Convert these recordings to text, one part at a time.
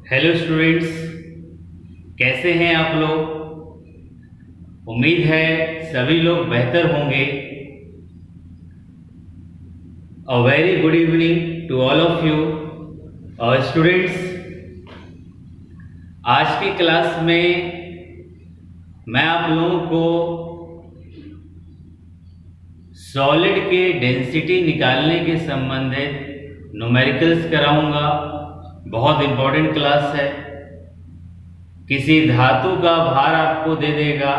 Hello students, कैसे हैं आप लोग। उम्मीद है सभी लोग बेहतर होंगे। A very good evening to all of you और स्टूडेंट्स। आज की क्लास में मैं आप लोगों को सॉलिड के डेंसिटी निकालने के संबंधित न्यूमेरिकल्स कराऊंगा। बहुत इंपॉर्टेंट क्लास है। किसी धातु का भार आपको दे देगा,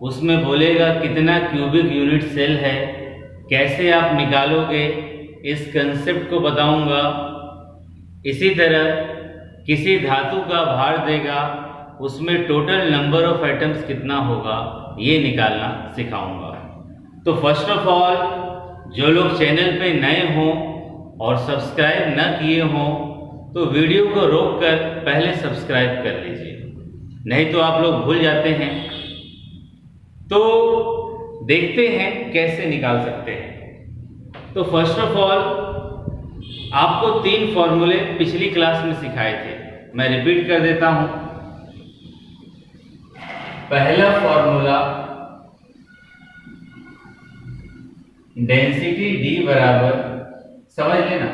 उसमें बोलेगा कितना क्यूबिक यूनिट सेल है, कैसे आप निकालोगे, इस कंसेप्ट को बताऊंगा। इसी तरह किसी धातु का भार देगा, उसमें टोटल नंबर ऑफ एटम्स कितना होगा, ये निकालना सिखाऊंगा। तो फर्स्ट ऑफ ऑल, जो लोग चैनल पे नए हों और सब्सक्राइब न किए हों तो वीडियो को रोककर पहले सब्सक्राइब कर लीजिए, नहीं तो आप लोग भूल जाते हैं। तो देखते हैं कैसे निकाल सकते हैं। तो फर्स्ट ऑफ ऑल, आपको 3 फॉर्मूले पिछली क्लास में सिखाए थे, मैं रिपीट कर देता हूं। पहला फॉर्मूला डेंसिटी D बराबर, समझ लेना,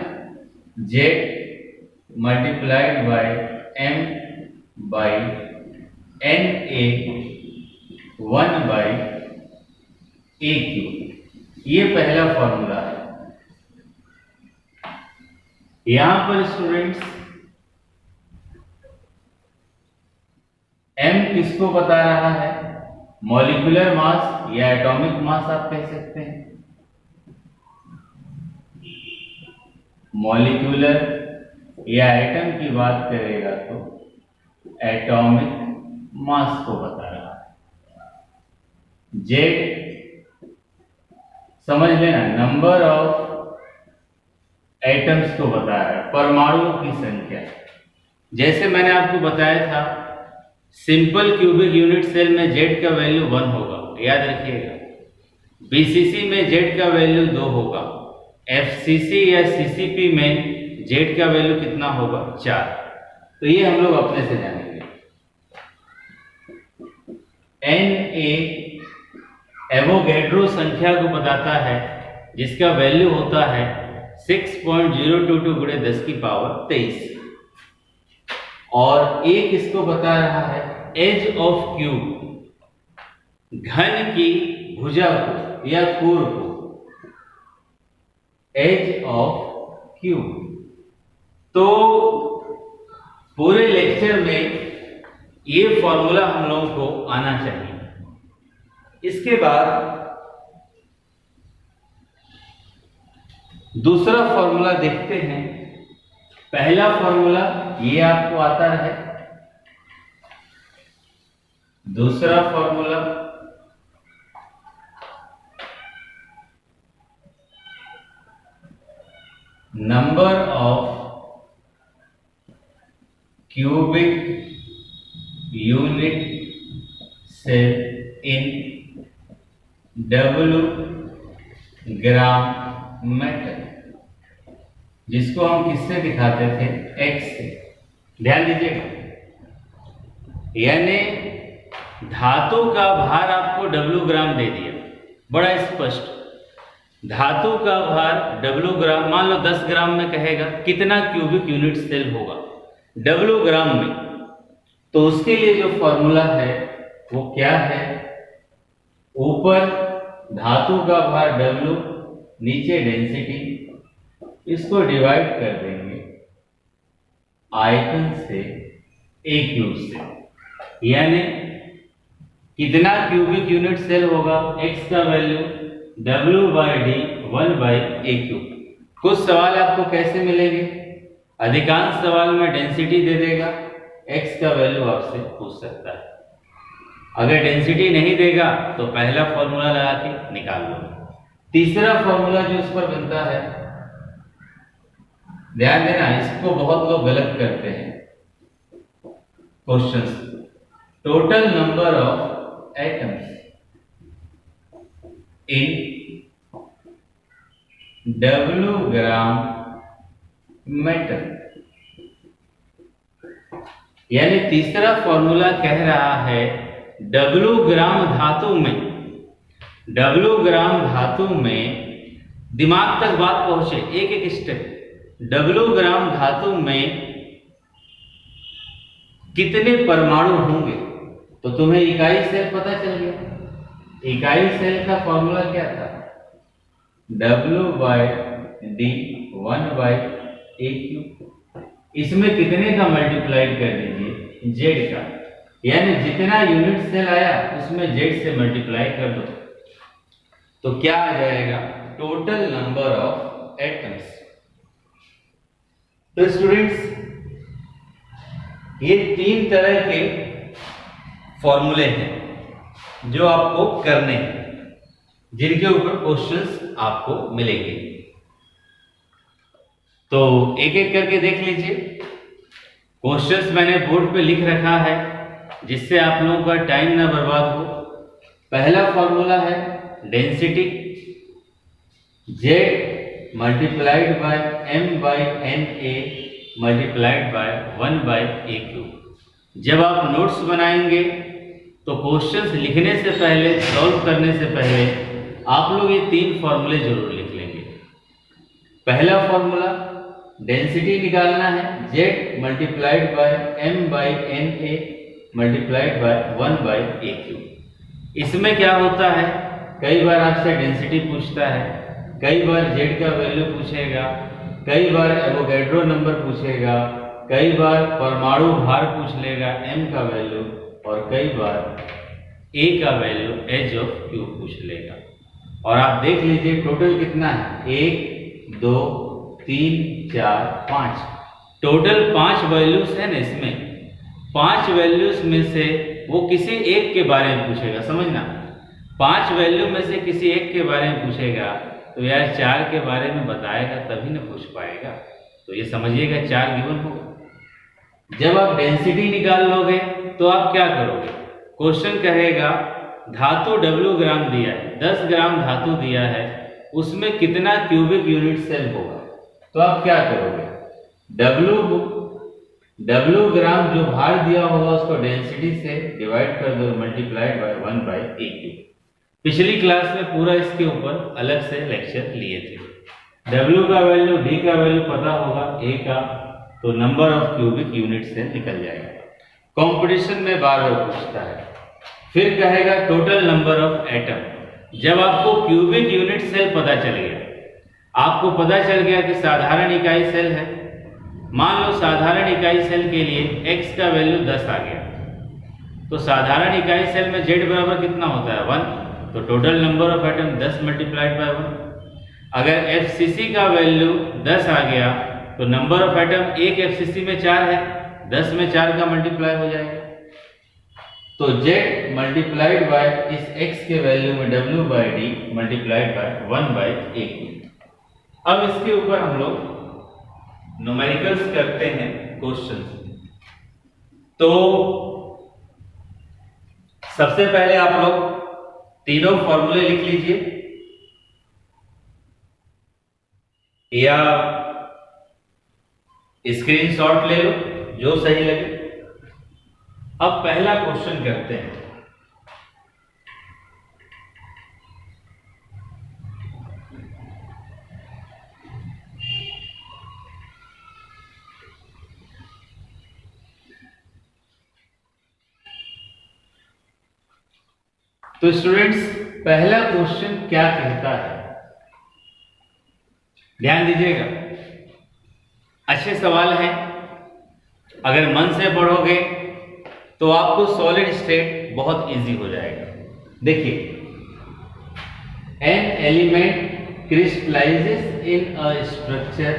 Z multiplied bye M by NA 1 by AQ, ये पहला फॉर्मूला है। यहां पर स्टूडेंट्स M किसको बता रहा है, मॉलिक्यूलर मास या एटॉमिक मास आप कह सकते हैं। मॉलिक्यूलर या एटम की बात करेगा तो एटॉमिक मास को बता रहा है। Z समझ लेना, नंबर ऑफ एटम्स को बता रहा है, परमाणुओं की संख्या। जैसे मैंने आपको बताया था, सिंपल क्यूबिक यूनिट सेल में Z का वैल्यू 1 होगा, याद रखिएगा। BCC में Z का वैल्यू 2 होगा। FCC या CCP में Z का वैल्यू कितना होगा, 4। तो ये हम लोग अपने से जानेंगे। Na एवोगैड्रो संख्या को बताता है, जिसका वैल्यू होता है 6.022 गुणे 10 की पावर 23। और A किसको बता रहा है, एज ऑफ क्यूब, घन की भुजा को या कोर को, एज ऑफ क्यूब। तो पूरे लेक्चर में ये फॉर्मूला हम लोगों को आना चाहिए। इसके बाद दूसरा फॉर्मूला देखते हैं। पहला फॉर्मूला ये आपको आता है, दूसरा formula number of cubic unit cell in W gram metal, जिसको हम किससे दिखाते थे, X से। ध्यान दीजिएगा, यानी धातु का भार आपको W ग्राम दे दिया, बड़ा स्पष्ट। धातु का भार W ग्राम, मान लो 10 ग्राम में कहेगा कितना क्यूबिक यूनिट सेल होगा W ग्राम में। तो उसके लिए जो फॉर्मूला है वो क्या है, ऊपर धातु का भार W, नीचे डेंसिटी, इसको डिवाइड कर देंगे आयतन से, A क्यूब से। यानी कितना क्यूबिक यूनिट सेल होगा, X का वैल्यू W/D 1/A क्यूब। कुछ सवाल आपको कैसे मिलेंगे, अधिकांश सवाल में डेंसिटी दे देगा, X का वैल्यू आपसे पूछ सकता है। अगर डेंसिटी नहीं देगा तो पहला फॉर्मूला लगा के निकाल लो। तीसरा फॉर्मूला जो इस पर बनता है, ध्यान देना, इसको बहुत लोग गलत करते हैं questions. Total number of atoms in W gram metal. यानी तीसरा फॉर्मूला कह रहा है W ग्राम धातु में दिमाग तक बात पहुंचे, एक एक स्टेप। W ग्राम धातु में कितने परमाणु होंगे? तो तुम्हें इकाई सेल पता चल गया। इकाई सेल का फॉर्मूला क्या था? W/D 1/AQ। इसमें कितने का मल्टीप्लाइड कर दीजिए? Z का, यानी जितना यूनिट सेल आया उसमें Z से मल्टीप्लाई कर दो तो क्या आ जाएगा? Total number of atoms. तो स्टूडेंट्स, ये 3 तरह के फॉर्मूले हैं जो आपको करने हैं, जिनके ऊपर क्वेश्चंस आपको मिलेंगे। तो एक एक करके देख लीजिए। क्वेश्चंस मैंने बोर्ड पे लिख रखा है जिससे आप लोगों का टाइम ना बर्बाद हो। पहला फॉर्मूला है density, Z multiplied bye M/NA multiplied by 1/AQ। जब आप नोट्स बनाएंगे तो क्वेश्चंस लिखने से पहले, सॉल्व करने से पहले आप लोग ये 3 फॉर्मूले जरूर लिख लेंगे। पहला फॉर्मूला डेंसिटी निकालना है, Z multiplied bye M/NA multiplied by 1/AQ। इसमें क्या होता है, कई बार आपसे डेंसिटी पूछता है, कई बार Z का वैल्यू पूछेगा, कई बार एवोगैड्रो नंबर पूछेगा, कई बार परमाणु भार पूछ लेगा M का वैल्यू, और कई बार A का वैल्यू H/Q पूछ लेगा। और आप देख लीजिए टोटल कितना है, 1 2 3 4 5, टोटल 5 वैल्यूज है ना। इसमें 5 वैल्यूज में से वो किसी एक के बारे में पूछेगा, समझना। 5 वैल्यू में से किसी एक के बारे में पूछेगा तो यार 4 के बारे में बताएगा तभी ना पूछ पाएगा। तो ये समझिएगा 4 गिवन होगा। जब आप डेंसिटी निकाल लोगे तो आप क्या करोगे? क्वेश्चन कहेगा धातु W ग्राम दिया है, 10 ग्राम धातु दिया है, उसमें कितना क्यूबिक यूनिट सेल होगा? तो आप क्या करोगे? W ग्राम जो भार दिया होगा उसको डेंसिटी से डिवाइड कर दो, मल्टीप्लाइड बाय 1/AQ। पिछली क्लास में पूरा इसके ऊपर अलग से लेक्चर लिए थे। W का वैल्यू, D का वैल्यू पता होगा, A का, तो नंबर ऑफ क्यूबिक यूनिट से निकल जाएगा। कंपटीशन में बार बार पूछता है। फिर कहेगा टोटल नंबर ऑफ एटम। जब आपको क्यूबिक यूनिट सेल पता चल गया, आपको पता चल गया कि साधारण इकाई सेल है, मान लो साधारण इकाई सेल के लिए x का वैल्यू 10 आ गया, तो साधारण इकाई सेल में Z बराबर कितना होता है? 1, तो total number of atom 10 multiplied by 1। अगर FCC का वैल्यू 10 आ गया तो नंबर ऑफ एटम एक FCC में 4 है, 10 में 4 का मल्टीप्लाई हो जाएगा। तो Z मल्टीप्लाइड बाय इस x के वैल्यू में W/D मल्टीप्लाइड बाय 1/AQ। अब इसके ऊपर हम लोग न्यूमेरिकल्स करते हैं क्वेश्चन। तो सबसे पहले आप लोग तीनों फॉर्मूले लिख लीजिए या स्क्रीनशॉट ले लो, जो सही लगे। अब पहला क्वेश्चन करते हैं। तो स्टूडेंट्स, पहला क्वेश्चन क्या कहता है, ध्यान दीजिएगा। अच्छे सवाल हैं, अगर मन से पढ़ोगे तो आपको सॉलिड स्टेट बहुत इजी हो जाएगा। देखिए, an element crystallizes in a structure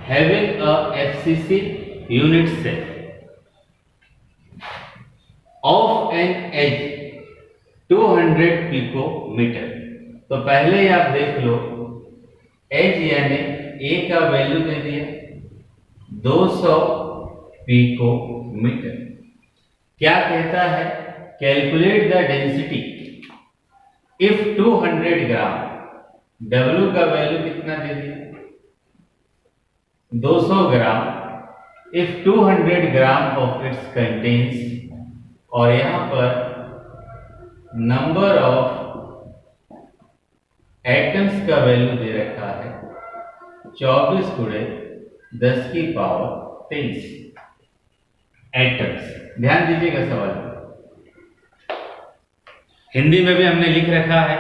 having a FCC unit cell of an edge 200 picometre. तो पहले ही आप देख लो, एच यानी ए का वैल्यू दे दिया 200 पिकोमीटर। क्या कहता है? Calculate the density if 200 gram. W का वैल्यू कितना दे दिया? 200 gram if 200 gram of its contains, और यहां पर नंबर ऑफ एटम्स का वैल्यू दे रखा है 24 गुणे 10 की पावर 23 एटम्स। ध्यान दीजिएगा सवाल में। हिंदी में भी हमने लिख रखा है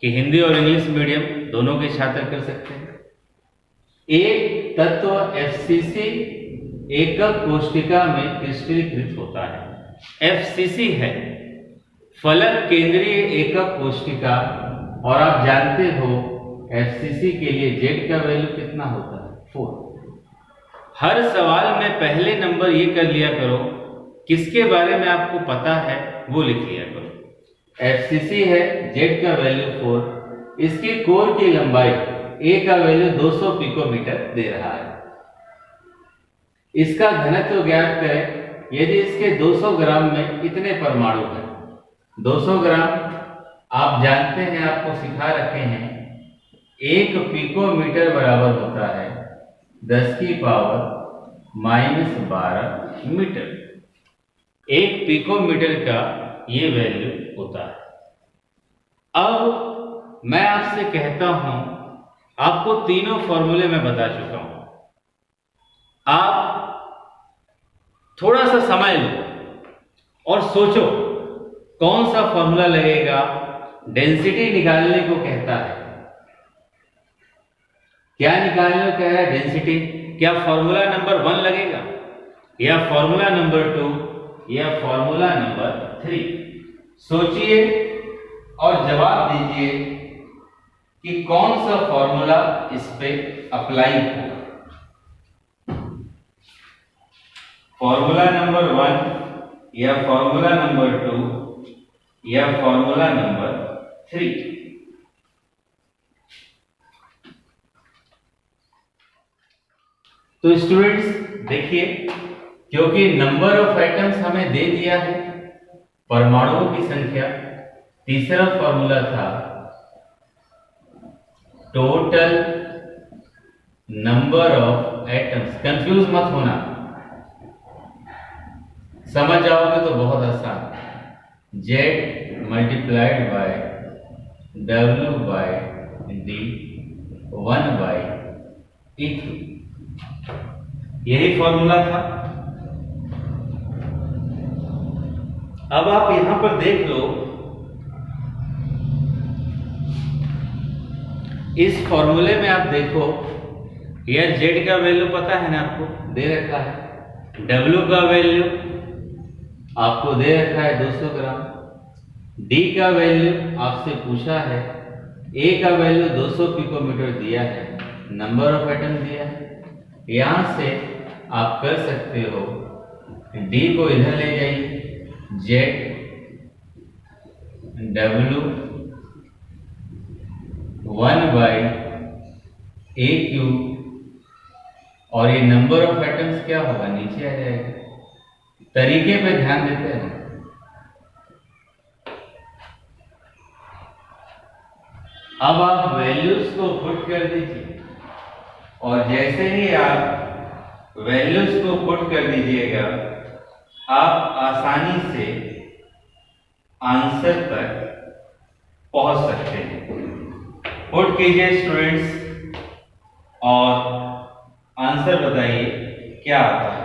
कि हिंदी और इंग्लिश मीडियम दोनों के छात्र कर सकते हैं। एक तत्व FCC एकक कोशिका में क्रिस्टलीकृत होता है। FCC है फलक केंद्रीय एकक कोशिका, और आप जानते हो FCC के लिए Z का वैल्यू कितना होता है 4। हर सवाल में पहले नंबर ये कर लिया करो, किसके बारे में आपको पता है वो लिख लिया करो। FCC है, Z का वैल्यू 4, इसकी कोर की लंबाई A का वैल्यू 200 पिकोमीटर दे रहा है। इसका घनत्व ज्ञात करें। यदि इसके 200 ग्राम में कितने परमाणु हैं? 200 ग्राम आप जानते हैं, आपको सिखा रखे हैं, 1 पिकोमीटर बराबर होता है 10 की पावर -12 मीटर। 1 पिकोमीटर का ये वैल्यू होता है। अब मैं आपसे कहता हूं, आपको तीनों फॉर्मूले में बता चुका हूं, आप थोड़ा सा समय लो और सोचो कौन सा फॉर्मूला लगेगा। डेंसिटी निकालने को कहता है, क्या निकालने को कह रहा है? डेंसिटी। क्या फॉर्मूला नंबर 1 लगेगा, या फॉर्मूला नंबर 2, या फॉर्मूला नंबर 3? सोचिए और जवाब दीजिए कि कौन सा फॉर्मूला इस पे अप्लाई होगा। फॉर्मूला नंबर 1, या फॉर्मूला नंबर 2, या फॉर्मूला नंबर 3? तो स्टूडेंट्स देखिए, क्योंकि नंबर ऑफ एटम्स हमें दे दिया है, परमाणुओं की संख्या, तीसरा फॉर्मूला था total number of atoms. Confuse मत होना, समझ जाओगे तो बहुत आसान। Z multiplied by W by D 1/E3, यही फॉर्मूला था। अब आप यहां पर देख लो, इस फॉर्मूले में आप देखो, यार Z का वैल्यू पता है ना, आपको दे रखा है। W का वैल्यू आपको दे रखा है 200 ग्राम। D का वैल्यू आपसे पूछा है, A का वैल्यू 200 पिकोमीटर दिया है, नंबर ऑफ एटम दिया है। यहां से आप कर सकते हो, D को इधर ले जाइए, Z W 1/A3, और ये नंबर ऑफ एटम्स क्या होगा, नीचे आ जाएगा। तरीके पे ध्यान देते हैं। अब आप वैल्यूज को पुट कर दीजिए, और जैसे ही आप वैल्यूज को पुट कर दीजिएगा, आप आसानी से आंसर तक पहुंच सकते हैं। पुट कीजिए स्टूडेंट्स, और आंसर बताइए क्या आता है।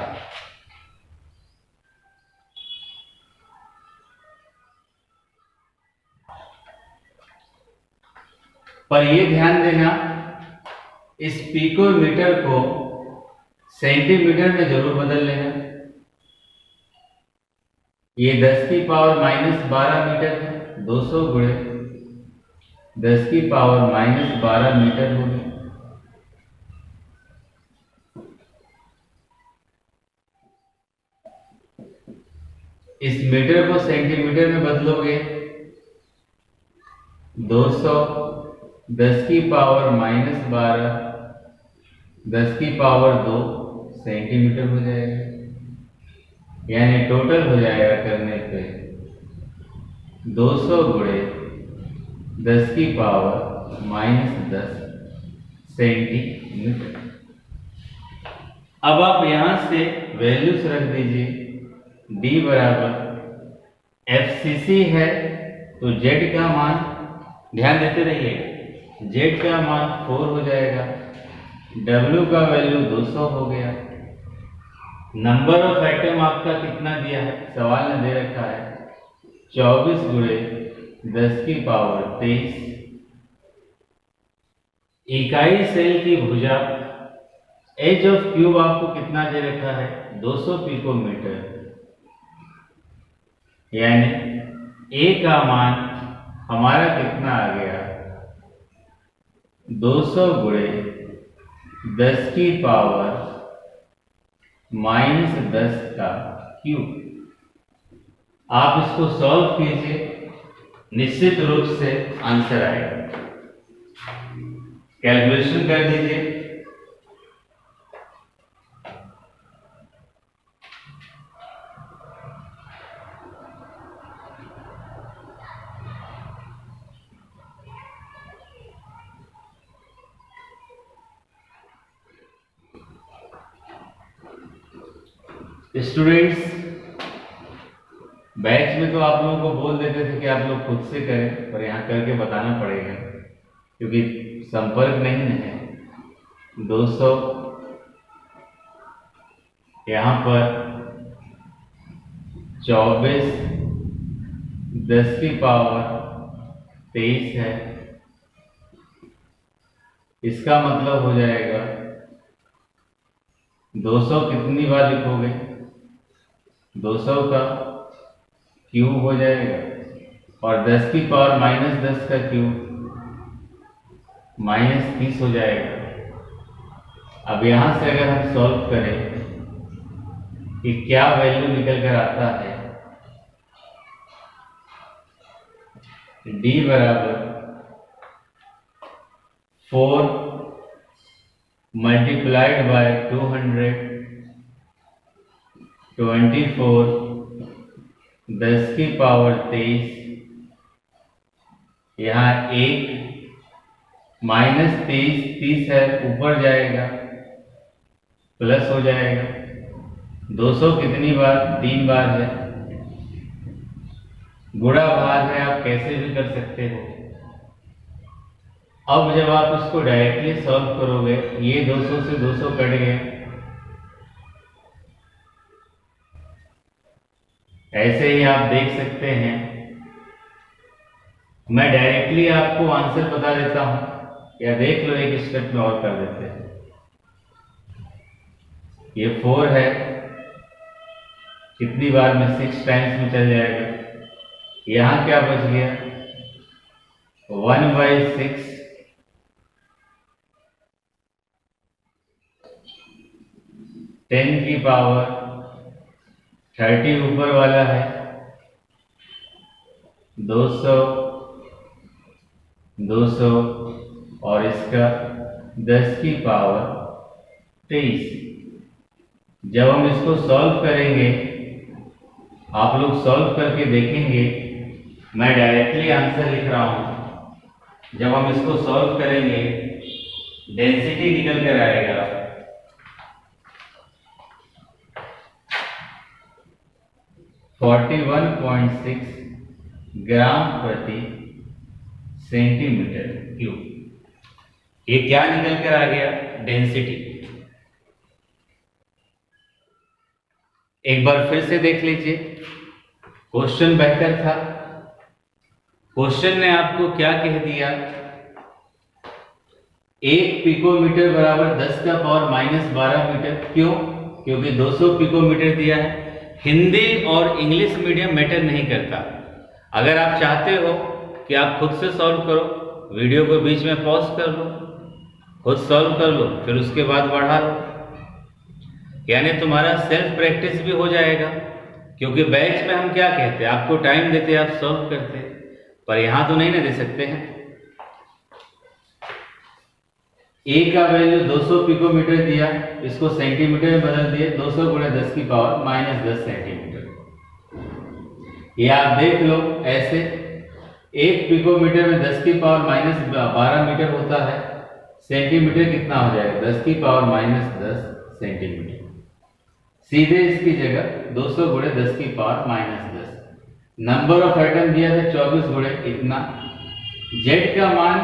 पर ये ध्यान देना, इस पिकोमीटर को सेंटीमीटर में जरूर बदल लेना। ये 10 की पावर -12 मीटर है, 200 गुणे 10 की पावर -12 मीटर होगी। इस मीटर को सेंटीमीटर में बदलोगे, 200 10 की पावर -12 10 की पावर 2 सेंटीमीटर हो जाएगा। यानी टोटल हो जाएगा करने पे 200 गुणे 10 की पावर -10 सेंटीमीटर। अब आप यहां से वैल्यूज रख दीजिए। D बराबर FCC है तो Z का मान, ध्यान देते रहिए, Z का मान 4 हो जाएगा। W का वैल्यू 200 हो गया। नंबर ऑफ एटम आपका कितना दिया है, सवाल ने दे रखा है 24 गुणे 10 की पावर 23। इकाई सेल की भुजा एज ऑफ क्यूब आपको कितना दे रखा है, 200 पिकोमीटर, यानी ए का मान हमारा कितना आ गया, 200 गुणे 10 की पावर -10 का क्यूब। आप इसको सॉल्व कीजिए, निश्चित रूप से आंसर आएगा। कैलकुलेशन कर दीजिए। स्टूडेंट्स, बैच में तो आप लोगों को बोल देते थे कि आप लोग खुद से करें, पर यहाँ करके बताना पड़ेगा क्योंकि संपर्क नहीं है। 200 यहाँ पर 24 10 की पावर 23 है, इसका मतलब हो जाएगा 200 कितनी बार लिखोगे, 200 का क्यूब हो जाएगा, और 10 की पावर -10 का क्यूब -30 हो जाएगा। अब यहां से अगर हम सॉल्व करें कि क्या वैल्यू निकल कर आता है, D बराबर 4 मल्टीप्लाइड बाय 200, 24 10 की पावर 23, यहाँ 1 -23 30 है, ऊपर जाएगा प्लस हो जाएगा। 200 कितनी बार, 3 बार है, गुणा भाग है, आप कैसे भी कर सकते हो। अब जब आप इसको डायरेक्टली सॉल्व करोगे, ये 200 से 200 कट गए, ऐसे ही आप देख सकते हैं। मैं डायरेक्टली आपको आंसर बता देता हूं, या देख लो एक स्टेप में और कर देते हैं। ये 4 है, कितनी बार में 6 टाइम्स में चल जाएगा। यहां क्या बच गया, 1/6 10 की पावर 30 ऊपर वाला है, 200 200 और इसका 10 की पावर 23। जब हम इसको सॉल्व करेंगे, आप लोग सॉल्व करके देखेंगे, मैं डायरेक्टली आंसर लिख रहा हूं। जब हम इसको सॉल्व करेंगे, डेंसिटी निकल कर आएगा 41.6 ग्राम प्रति सेंटीमीटर क्यूब। ये क्या निकल कर आ गया, डेंसिटी। एक बार फिर से देख लीजिए, क्वेश्चन बेहतर था। क्वेश्चन ने आपको क्या कह दिया, 1 पिकोमीटर बराबर 10 का पावर -12 मीटर। क्यों? क्योंकि 200 पिकोमीटर दिया है। हिंदी और इंग्लिश मीडियम मैटर नहीं करता। अगर आप चाहते हो कि आप खुद से सॉल्व करो, वीडियो को बीच में पॉज कर लो, खुद सॉल्व कर लो, फिर उसके बाद बढ़ा लो, यानी तुम्हारा सेल्फ प्रैक्टिस भी हो जाएगा। क्योंकि बैच में हम क्या कहते हैं, आपको टाइम देते, आप सॉल्व करते, पर यहां तो नहीं ना दे सकते हैं। ए का वैल्यू 200 पिकोमीटर दिया, इसको सेंटीमीटर में बदल दिए, 200 गुणे 10 की पावर -10 सेंटीमीटर। ये आप देख लो ऐसे, 1 पिकोमीटर में 10 की पावर -12 मीटर होता है, सेंटीमीटर कितना हो जाएगा, 10 की पावर -10 सेंटीमीटर। सीधे इसकी जगह 200 गुणे 10 की पावर -10। नंबर ऑफ एटम दिया था 24 गुणे इतना। जेड का मान,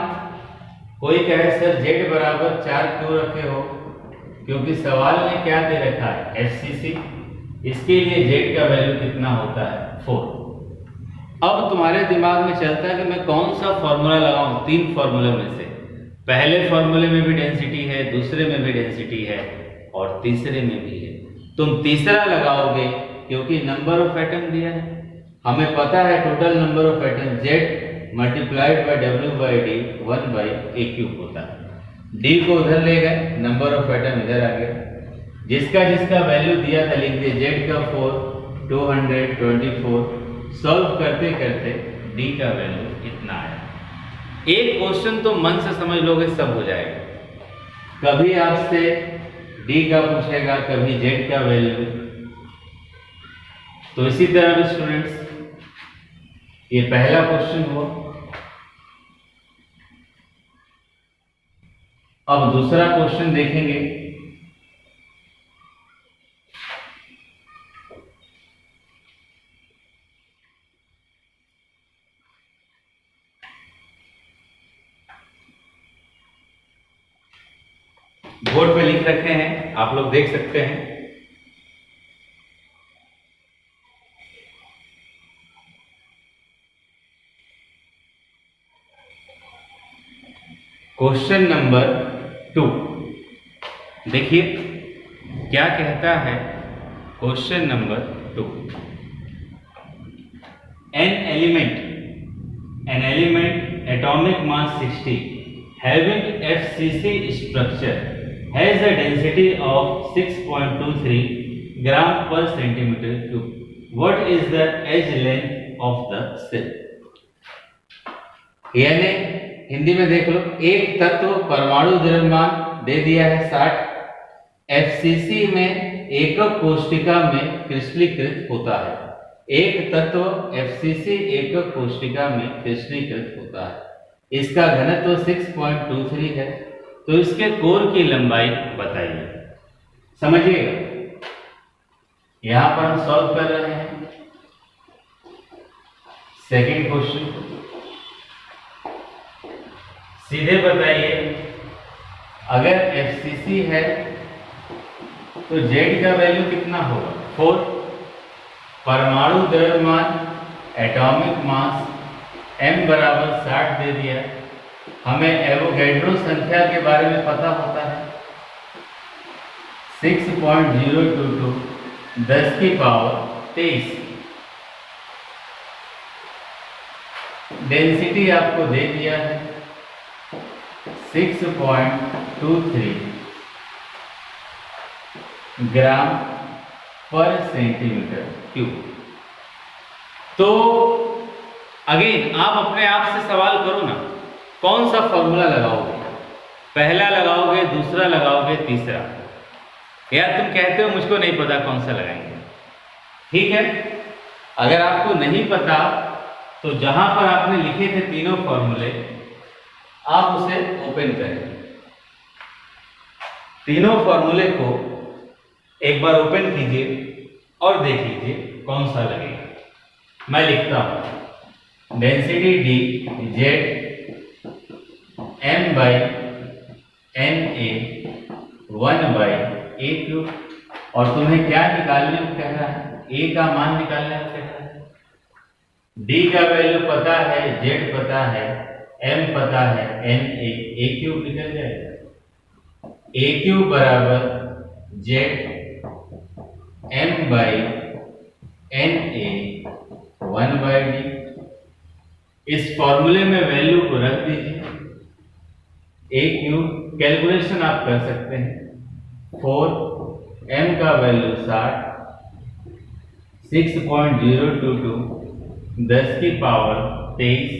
कोई कहे सर जेड बराबर 4 क्यों रखे हो, क्योंकि सवाल में क्या दे रखा है FCC, इसके लिए जेड का वैल्यू कितना होता है 4। अब तुम्हारे दिमाग में चलता है कि मैं कौन सा फॉर्मूला लगाऊं, 3 फॉर्मूले में से। पहले फॉर्मूले में भी डेंसिटी है, दूसरे में भी डेंसिटी है और तीसरे में भी है। तुम तीसरा लगाओगे क्योंकि नंबर ऑफ एटम दिया है। हमें पता है total number of atom Z multiplied bye W/D 1/A³ होता है। D को उधर ले गए, नंबर ऑफ एटम इधर आ गया। जिसका जिसका वैल्यू दिया था लिख दिए। Z का 4, 224। सॉल्व करते करते D का वैल्यू इतना आया। एक क्वेश्चन तो मन से समझ लोगे सब हो जाएगा। कभी आपसे D का पूछेगा, कभी Z का वैल्यू। तो इसी तरह भी स्टूडेंट्स, ये पहला क्वेश्चन हुआ। अब दूसरा क्वेश्चन देखेंगे। बोर्ड पे लिख रखे हैं, आप लोग देख सकते हैं। क्वेश्चन नंबर 2 देखिए क्या कहता है। Question number 2, an element atomic mass 60 having FCC structure has a density of 6.23 gram per centimeter cube. What is the edge length of the cell? यानी हिंदी में देख लो, एक तत्व परमाणु द्रव्यमान दे दिया है 60, FCC में एकक कोष्ठिका में क्रिस्टलीकृत होता है। एक तत्व FCC एकक कोष्ठिका में क्रिस्टलीकृत होता है। इसका घनत्व 6.23 है। तो इसके कोर की लंबाई बताइए। समझिएगा, यहां पर हम सॉल्व कर रहे हैं सेकंड क्वेश्चन। सीधे बताइए, अगर FCC है तो Z का वैल्यू कितना होगा 4। परमाणु द्रव्यमान एटॉमिक मास m बराबर 60 दे दिया। हमें एवोगैड्रो संख्या के बारे में पता होता है 6.022 10 की पावर 23। डेंसिटी आपको दे दिया है 6.23 ग्राम पर सेंटीमीटर क्यूब। तो अगेन आप अपने आप से सवाल करो ना, कौन सा फॉर्मूला लगाओगे? पहला लगाओगे, दूसरा लगाओगे, तीसरा? यार तुम कहते हो मुझको नहीं पता कौन सा लगाएंगे। ठीक है, अगर आपको नहीं पता तो जहां पर आपने लिखे थे तीनों फॉर्मूले, आप उसे ओपन करें। तीनों फॉर्मूले को एक बार ओपन कीजिए और देख लीजिए कौन सा लगेगा। मैं लिखता हूं, density D Z m/Na 1/A³। और तुम्हें क्या निकालने को कह रहा है? A का मान निकालने को कह रहा है। D का वैल्यू पता है, Z पता है, m पता है, Na A³ निकल जाएगा। A³ बराबर Z m/Na 1/D। इस फॉर्मूले में वैल्यू को रख दीजिए। A³ कैलकुलेशन आप कर सकते हैं। 4, m का वैल्यू 60, 6.022 10 की पावर 23,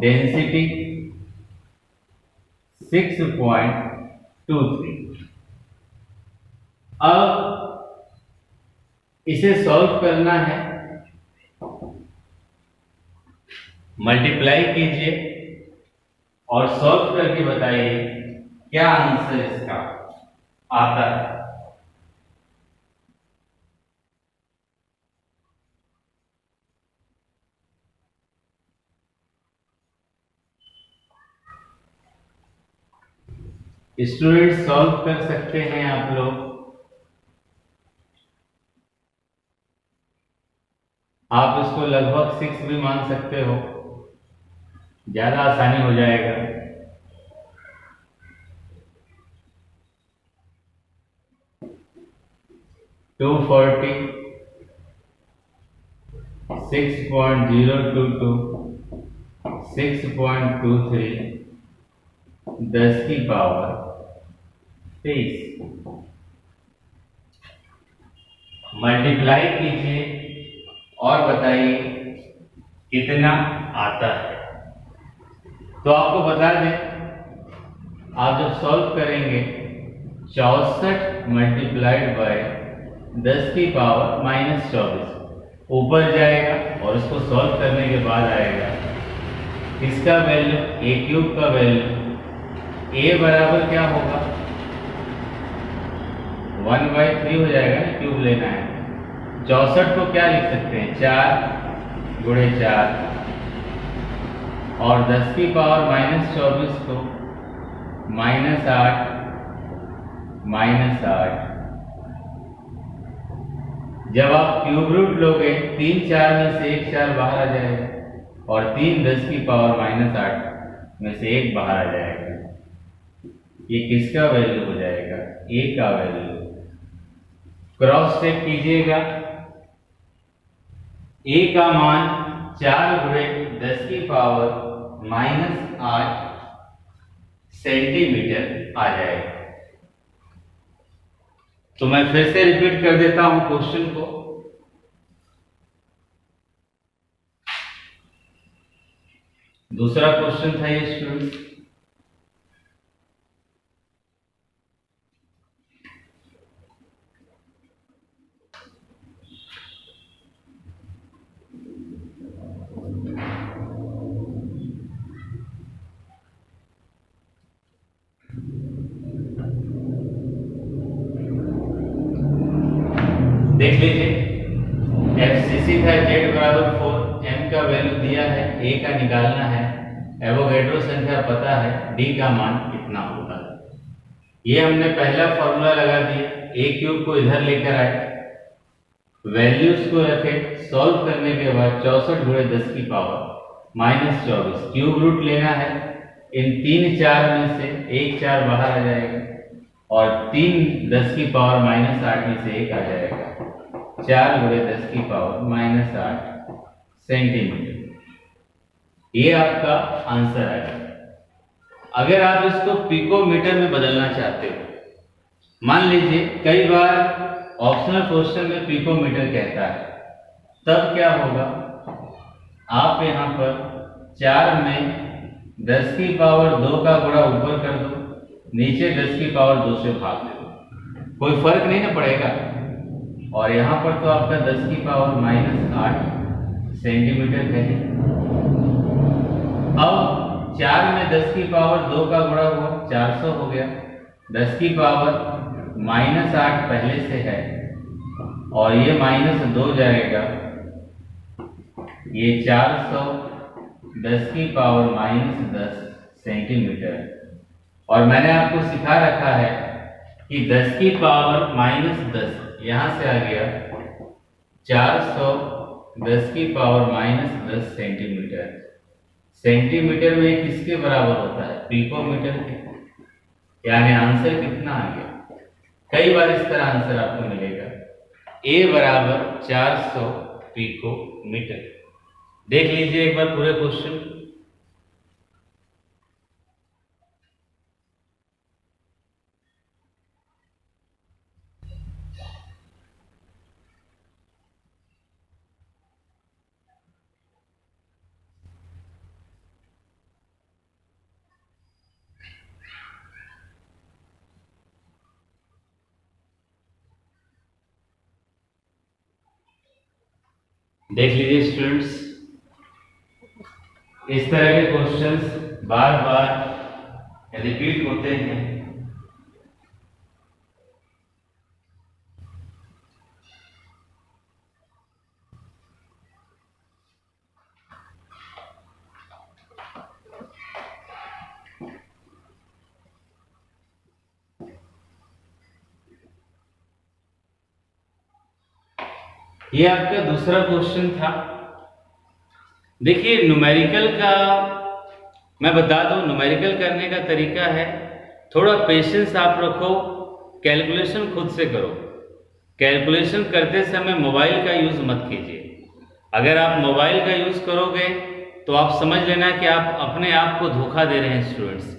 डेंसिटी 6.23। अब इसे सॉल्व करना है, मल्टीप्लाई कीजिए और सॉल्व करके बताइए क्या आंसर इसका आता है? स्टूडेंट सॉल्व कर सकते हैं आप लोग। आप इसको लगभग 6 भी मान सकते हो, ज्यादा आसानी हो जाएगा। टू 40 6.022 6.23 10 की पावर 23 मल्टीप्लाई कीजिए और बताइए कितना आता है। तो आपको बता दें, आप जब सॉल्व करेंगे 64 मल्टीप्लाइड बाय 10 की पावर -24 ऊपर जाएगा और उसको सॉल्व करने के बाद आएगा इसका वैल्यू a क्यूब का वैल्यू a बराबर क्या होगा 1/3 हो जाएगा ना, क्यूब लेना है। 64 को क्या लिख सकते हैं 4 गुणे 4 और 10 की पावर -24 को -8 -8। जब आप क्यूब रूट लोगे 3 4 में से 1 4 बाहर आ जाएगा और 3 10 की पावर -8 में से 1 बाहर आ जाएगा। ये किसका वैल्यू हो जाएगा a का वैल्यू। क्रॉस चेक कीजिएगा, a का मान 4 गुणे 10 की पावर -8 सेंटीमीटर आ जाएगा। तो मैं फिर से रिपीट कर देता हूं क्वेश्चन को। दूसरा क्वेश्चन था ये स्टूडेंट्स, देख लीजिए एफसीसी था z बराबर 4, m का वैल्यू दिया है, a का निकालना है, एवोगैड्रो संख्या पता है, d का मान कितना होगा। ये हमने पहला फॉर्मूला लगा दिया, a क्यूब को इधर लेकर आए, वैल्यूज को रखे, सॉल्व करने के बाद 64 गुणे 10 की पावर -24 क्यूब रूट लेना है। इन 3 4 में से 1 4 बाहर आ जाएगा और 3 10 की पावर -8 में से 1 आ जाएगा। 4 गुणे 10 की पावर -8 सेंटीमीटर। ये आपका आंसर आएगा। अगर आप इसको पिकोमीटर में बदलना चाहते हो, मान लीजिए कई बार ऑप्शनल क्वेश्चन में पिकोमीटर कहता है, तब क्या होगा, आप यहाँ पर 4 में 10 की पावर 2 का गुणा ऊपर कर दो, नीचे 10 की पावर 2 से भाग दे दो, कोई फर्क नहीं ना पड़ेगा। और यहाँ पर तो आपका 10 की पावर -8 सेंटीमीटर है। अब 4 में 10 की पावर 2 का गुणा हुआ 400 हो गया, 10 की पावर -8 पहले से है और ये -2 जाएगा, ये 400 10 की पावर -10 सेंटीमीटर। और मैंने आपको सिखा रखा है कि 10 की पावर -10 यहां से आ गया 400 10 की पावर -10 सेंटीमीटर। सेंटीमीटर में किसके बराबर होता है, पिकोमीटर के। यानी आंसर कितना आ गया, कई बार इस तरह आंसर आपको मिलेगा, a बराबर 400 पिकोमीटर। देख लीजिए एक बार पूरे क्वेश्चन। देख लीजिए स्टूडेंट्स, इस तरह के क्वेश्चंस बार बार रिपीट होते हैं ये आपका दूसरा क्वेश्चन था। देखिए न्यूमेरिकल का मैं बता दूं, न्यूमेरिकल करने का तरीका है, थोड़ा पेशेंस आप रखो, कैलकुलेशन खुद से करो। कैलकुलेशन करते समय मोबाइल का यूज मत कीजिए। अगर आप मोबाइल का यूज करोगे तो आप समझ लेना कि आप अपने आप को धोखा दे रहे हैं स्टूडेंट्स।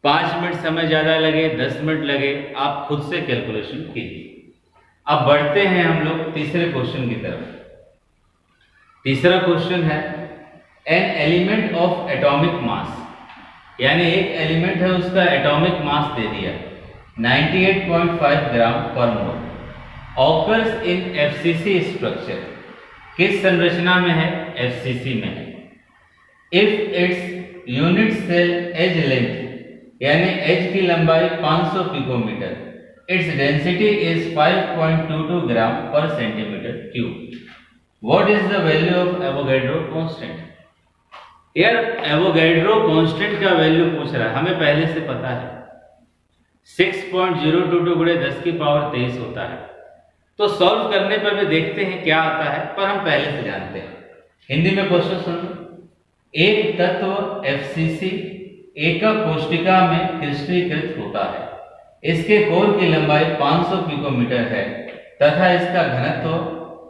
5 मिनट समय ज़्यादा लगे, 10 मिनट लगे, आप खुद से कैलकुलेशन कीजिए। अब बढ़ते हैं हम लोग तीसरे क्वेश्चन की तरफ। तीसरा क्वेश्चन है an element of atomic mass, यानी एक एलिमेंट है उसका एटॉमिक मास दे दिया 98.5 gram per mole, occurs in FCC structure. किस संरचना में है? एफसीसी में है। If its unit cell edge length, यानी एज की लंबाई 500 picometre, its density is 5.22 gram per centimetre cube, what is the value of Avogadro constant? यार एवोगैड्रो कांस्टेंट का वैल्यू पूछ रहा है, हमें पहले से पता है 6.022 गुणे 10 की पावर 23 होता है। तो सॉल्व करने पर भी देखते हैं क्या आता है, पर हम पहले से जानते हैं। हिंदी में क्वेश्चन सुन लो। एक तत्व एफसीसी एकक कोष्टिका में क्रिस्टलीकृत होता है। इसके कोर की लंबाई 500 पिकोमीटर है तथा इसका घनत्व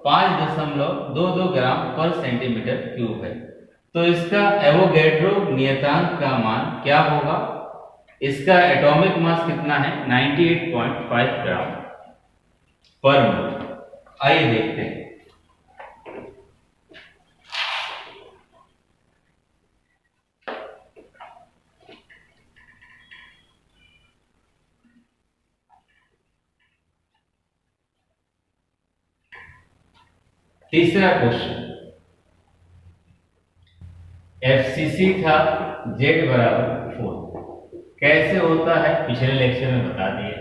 5.22 ग्राम पर सेंटीमीटर क्यूब है। तो इसका एवोगैड्रो नियतांक का मान क्या होगा? इसका एटॉमिक मास कितना है? 98.5 ग्राम पर मोल। आइए देखते हैं। तीसरा क्वेश्चन, एफसीसी था Z बराबर 4। कैसे होता है पिछले लेक्चर में बता दिया।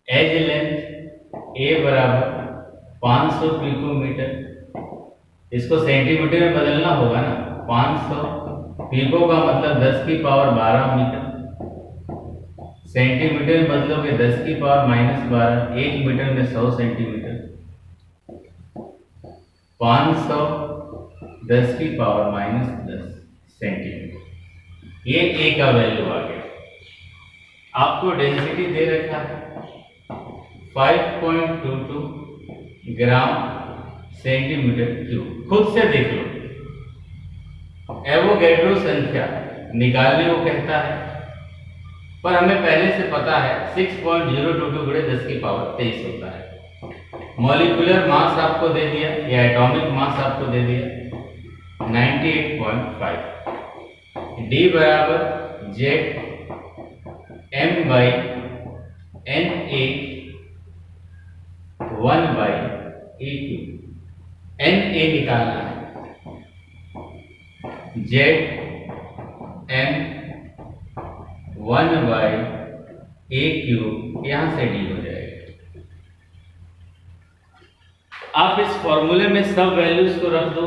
एज लेंथ A बराबर 500 पिकोमीटर, इसको सेंटीमीटर में बदलना होगा ना। 500 पिको का मतलब 10 की पावर 12 मीटर, सेंटीमीटर में बदलोगे 10 की पावर -12, 1 मीटर में 100 सेंटीमीटर। 500 10 की पावर -10 सेंटीमीटर, ये ए का वैल्यू आ गया। आपको डेंसिटी दे रखा है 5.22 ग्राम सेंटीमीटर क्यूब। खुद से देख लो। एवोगैड्रो संख्या निकालने को कहता है, पर हमें पहले से पता है 6.022 गुणे 10 की पावर 23 होता है। मॉलिक्यूलर मास आपको दे दिया या एटॉमिक मास आपको दे दिया 98.5। D बराबर Z m by N A 1 by A cube. N A निकालना है, Z m 1 by A cube, यहां से D हो जाएगा। आप इस फॉर्मूले में सब वैल्यूज को रख दो,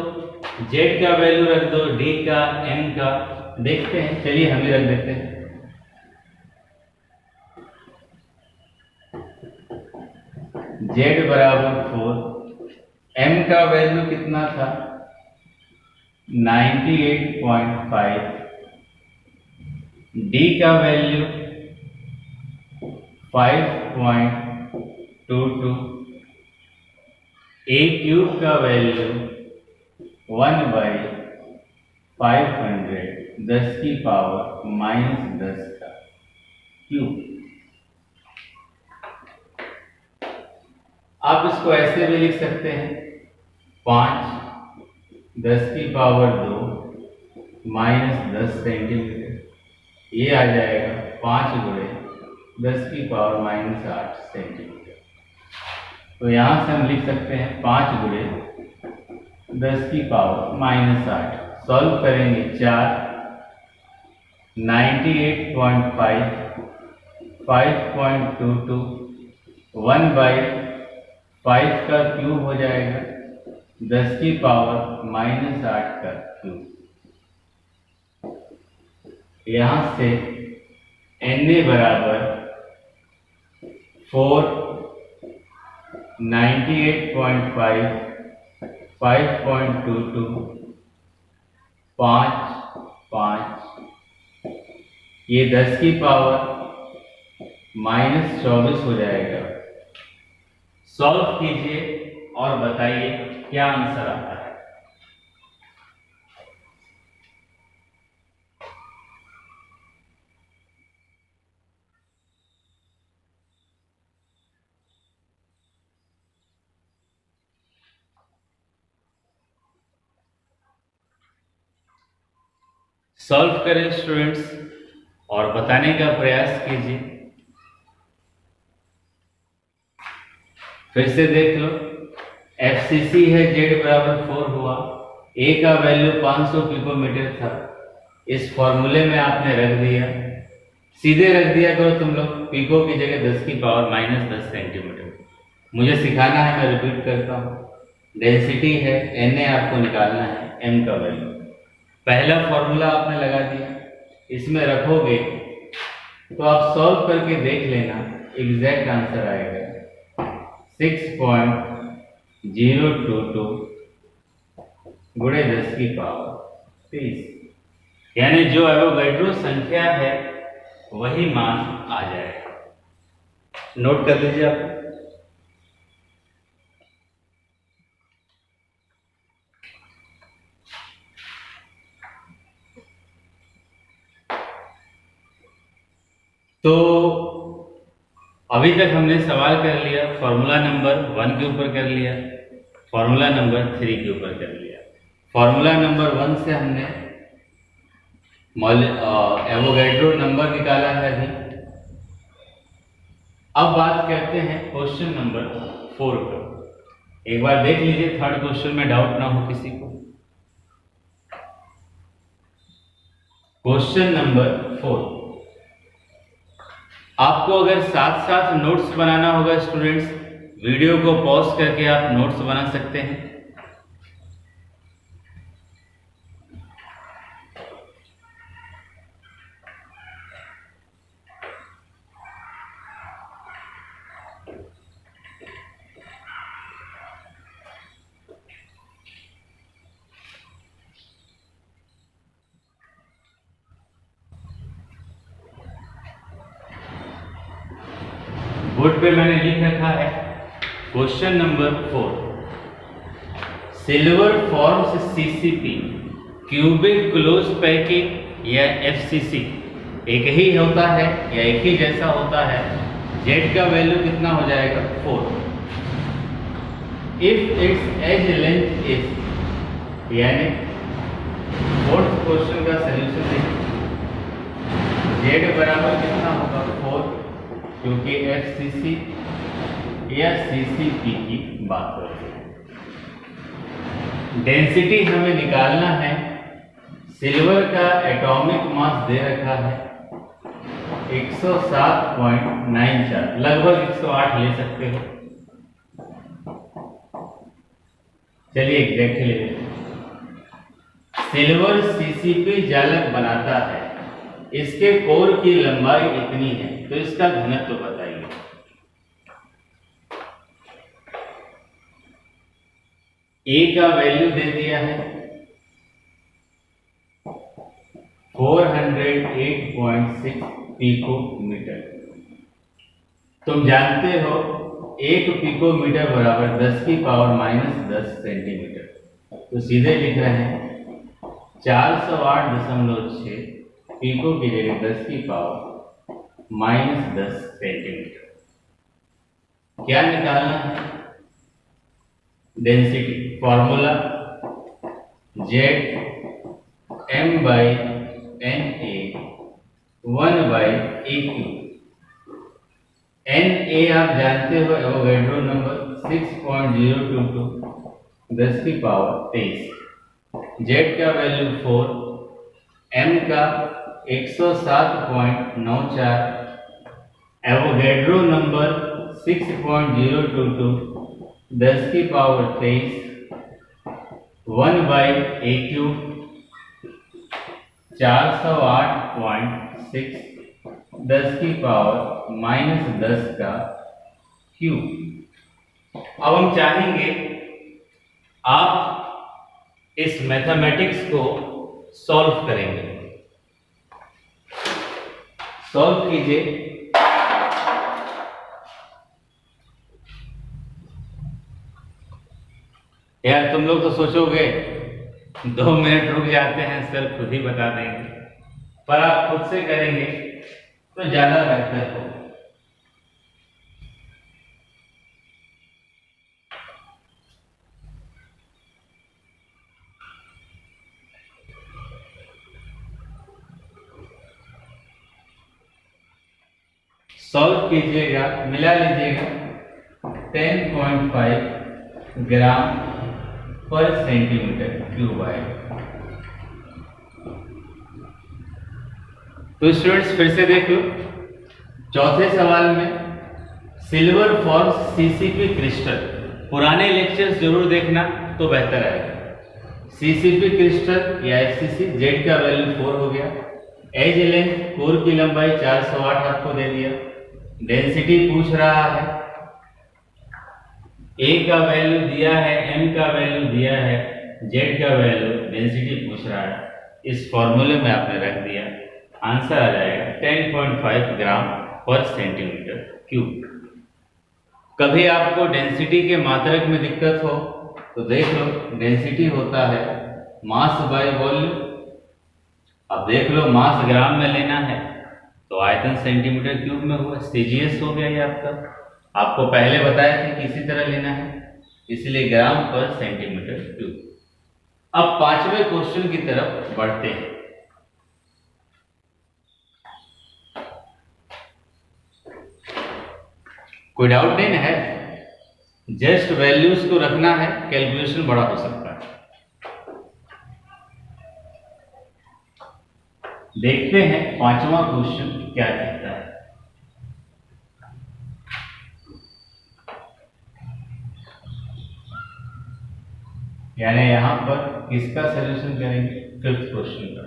Z का वैल्यू रख दो, D का, M का। देखते हैं, चलिए हम ही रख देते हैं। Z बराबर 4, M का वैल्यू कितना था 98.5, D का वैल्यू 5.22, ए क्यूब का वैल्यू 1 बाई 500, 10 की पावर -10 का क्यूब। आप इसको ऐसे भी लिख सकते हैं 5 10 की पावर 2 -10 सेंटीमीटर, ये आ जाएगा 5 गुणे 10 की पावर -8 सेंटीमीटर। तो यहां से हम लिख सकते हैं 5 गुणे 10 की पावर -8। सॉल्व करेंगे 4, 98.5, 5.22, 1 बाई 5 का क्यूब हो जाएगा 10 की पावर -8 का क्यूब। यहां से Na बराबर 4 98.5, 5.22, 5, 5, ये 10 की पावर -24 हो जाएगा। सॉल्व कीजिए और बताइए क्या आंसर आता है। सॉल्व करें स्टूडेंट्स और बताने का प्रयास कीजिए। फिर से देख लो, FCC है Z बराबर 4 हुआ, A का वैल्यू 500 पिकोमीटर था, इस फॉर्मूले में आपने रख दिया, सीधे रख दिया करो तुम लोग, पिको की जगह 10 की पावर -10 सेंटीमीटर। मुझे सिखाना है, मैं रिपीट करता हूँ। डेंसिटी है Na, आपको निकालना है m का वैल्यू। पहला फॉर्मूला आपने लगा दिया, इसमें रखोगे तो आप सॉल्व करके देख लेना, एग्जैक्ट आंसर आएगा 6.022 गुणे 10 की पावर 30, यानी जो एवोगैड्रो संख्या है वही मान आ जाएगा। नोट कर लीजिए आप। तो अभी तक हमने सवाल कर लिया, फॉर्मूला नंबर 1 के ऊपर कर लिया, फॉर्मूला नंबर 3 के ऊपर कर लिया। फॉर्मूला नंबर 1 से हमने एवोगैड्रो नंबर निकाला है अभी। अब बात करते हैं क्वेश्चन नंबर 4 का। एक बार देख लीजिए, थर्ड क्वेश्चन में डाउट ना हो किसी को। क्वेश्चन नंबर 4, आपको अगर साथ साथ नोट्स बनाना होगा स्टूडेंट्स, वीडियो को पॉज करके आप नोट्स बना सकते हैं। बोर्ड पे मैंने लिख रखा है question number 4, silver forms CCP cubic close packing या FCC एक ही होता है या एक ही जैसा होता है। Z का वैल्यू कितना हो जाएगा 4। If its edge length is, यानी फोर्थ क्वेश्चन का सलूशन देखिए, Z बराबर कितना होगा 4, क्योंकि FCC या CCP की बात करते हैं। डेंसिटी हमें निकालना है, सिल्वर का एटॉमिक मास दे रखा है 107.94, लगभग 108 ले सकते हो। चलिए एग्जैक्ट ले लेते हैं। सिल्वर CCP जालक बनाता है, इसके कोर की लंबाई इतनी है, तो इसका घनत्व बताइए। A का वैल्यू दे दिया है 408.6 पिकोमीटर। तुम जानते हो 1 पिकोमीटर बराबर 10 की पावर -10 सेंटीमीटर, तो सीधे लिख रहे हैं 408.6 पिको की जगह 10 की पावर -10 सेंटीमीटर। क्या निकालना है? Density formula Z m/Na 1/AQ। Na आप जानते हो एवोगैड्रो नंबर 6.022 10 की पावर 23। Z का वैल्यू 4, m का 107.94, एवोगैड्रो नंबर 6.022 10 की पावर 23 1/AQ 408.6 10 की पावर -10 का क्यूब। अब हम चाहेंगे आप इस मैथमेटिक्स को सॉल्व करेंगे। सॉल्व कीजिए। यार तुम लोग तो सोचोगे 2 मिनट रुक जाते हैं, सर खुद ही बता देंगे, पर आप खुद से करेंगे तो ज्यादा बेहतर होगा। सॉल्व कीजिएगा, मिला लीजिएगा 10.5 ग्राम पर सेंटीमीटर क्यूब आएगा। तो स्टूडेंट्स फिर से देख लो, चौथे सवाल में सिल्वर फॉर्म्स सीसीपी क्रिस्टल। पुराने लेक्चर्स जरूर देखना तो बेहतर आएगा। सीसीपी क्रिस्टल या एफसीसी, जेड का वैल्यू 4 हो गया। एज लेंथ, कोर की लंबाई 408 आपको दे दिया। डेंसिटी पूछ रहा है, ए का वैल्यू दिया है, एम का वैल्यू दिया है, जेड का वैल्यू, डेंसिटी पूछ रहा है। इस फॉर्मूले में आपने रख दिया, आंसर आ जाएगा 10.5 ग्राम पर सेंटीमीटर क्यूब। कभी आपको डेंसिटी के मात्रक में दिक्कत हो तो देख लो, डेंसिटी होता है मास बाय वॉल्यूम। अब देख लो मास ग्राम में लेना है तो आयतन सेंटीमीटर क्यूब में हुआ, सीजीएस हो गया ये आपका। आपको पहले बताया था कि इसी तरह लेना है, इसलिए ग्राम पर सेंटीमीटर क्यूब। अब 5वें क्वेश्चन की तरफ बढ़ते हैं। कोई डाउट नहीं है, जस्ट वैल्यूज को रखना है, कैलकुलेशन बड़ा हो सकता है। देखते हैं 5वां क्वेश्चन क्या कहता है। यानी यहां पर किसका सॉल्यूशन करेंगे? 5th क्वेश्चन का।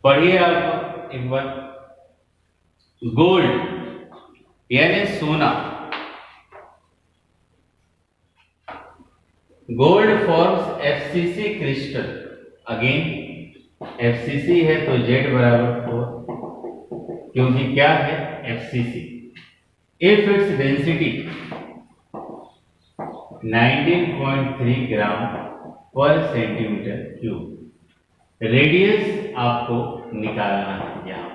पढ़िए आप एक बार। गोल्ड यानी सोना, gold forms FCC crystal. Again FCC है तो जेड बराबर 4, क्योंकि क्या है FCC. If its density 19.3 gram per centimetre cube. Radius आपको निकालना है। यहां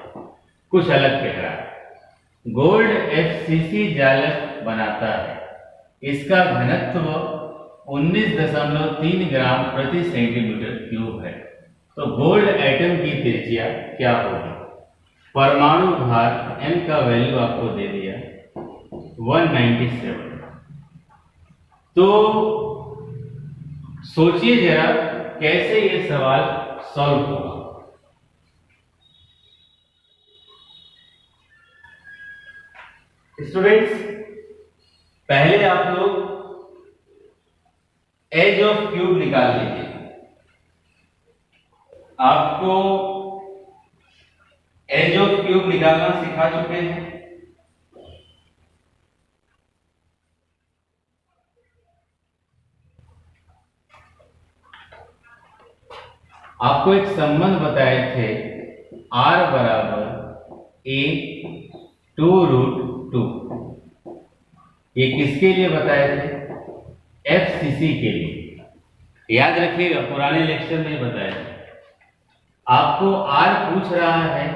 कुछ अलग कह रहा है। गोल्ड एफसीसी जालक बनाता है, इसका घनत्व 19.3 ग्राम प्रति सेंटीमीटर क्यूब है। तो गोल्ड एटम की त्रिज्या क्या होगी? परमाणु भार m का वैल्यू आपको दे दिया 197। तो सोचिए जरा कैसे ये सवाल सॉल्व होगा। स्टूडेंट्स, पहले आप लोग एज ऑफ क्यूब निकाल लीजिए। आपको एज ऑफ क्यूब निकालना सिखा चुके हैं। आपको एक संबंध बताए थे, r बराबर a 2√2। ये किसके लिए बताए थे? एफसीसी के लिए। याद रखिएगा, पुराने लेक्चर में बताया था। आपको r पूछ रहा है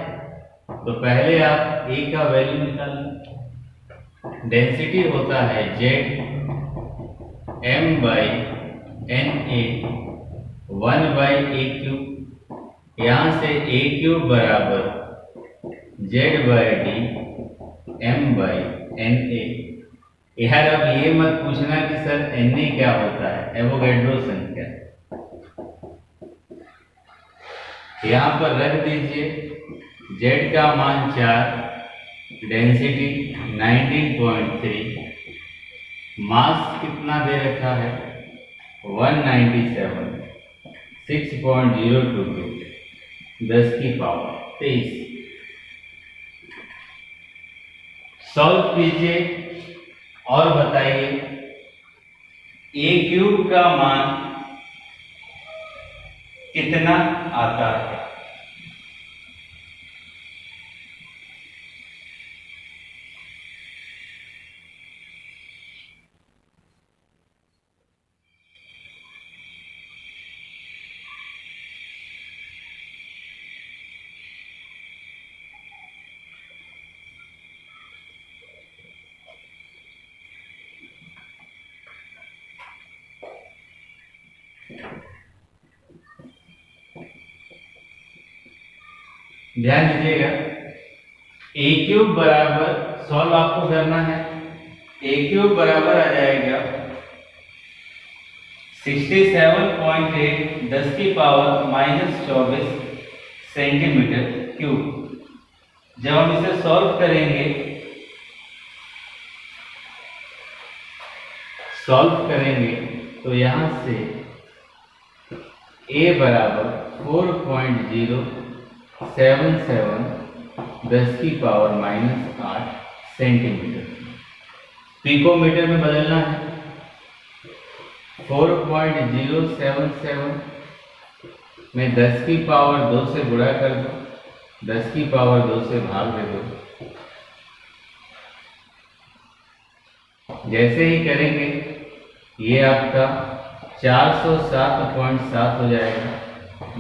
तो पहले आप a का वैल्यू निकालना। डेंसिटी होता है z m/na 1/a³। यहां से a³ बराबर z/d m/na। यार अब ये मत पूछना कि सर na क्या होता है, एवोगैड्रो संख्या। यहां पर रख दीजिए, z का मान 4, डेंसिटी 19.3, मास कितना दे रखा है 197, 6.022, 10 की पावर 23। सॉल्व कीजिए और बताइए ए क्यूब का मान कितना आता है। ध्यान दीजिएगा, ए क्यूब बराबर सॉल्व आपको करना है। ए क्यूब बराबर आ जाएगा 67.8 10 की पावर -24 सेंटीमीटर क्यूब। जब हम इसे सॉल्व करेंगे तो यहां से ए बराबर 4.077 10 की पावर -8 सेंटीमीटर। पिकोमीटर में बदलना है। 4.077 में 10 की पावर 2 से गुणा कर दो, 10 की पावर 2 से भाग दे दो। जैसे ही करेंगे ये आपका 407.7 हो जाएगा।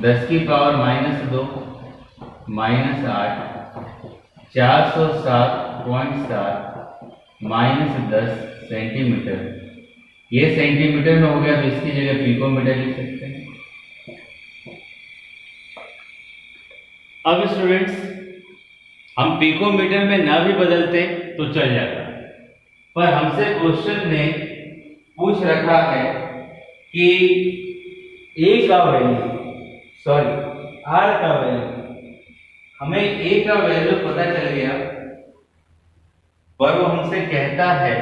10 की पावर -2 -8 407.7 -10 सेंटीमीटर। ये सेंटीमीटर में हो गया तो इसकी जगह पिकोमीटर लिख सकते हैं। अब स्टूडेंट्स, हम पिकोमीटर में ना भी बदलते तो चल जाता, पर हमसे क्वेश्चन ने पूछ रखा है कि ए का वैल्यू आर का वैल्यू, हमें ए का वैल्यू पता चल गया, पर वो हमसे कहता है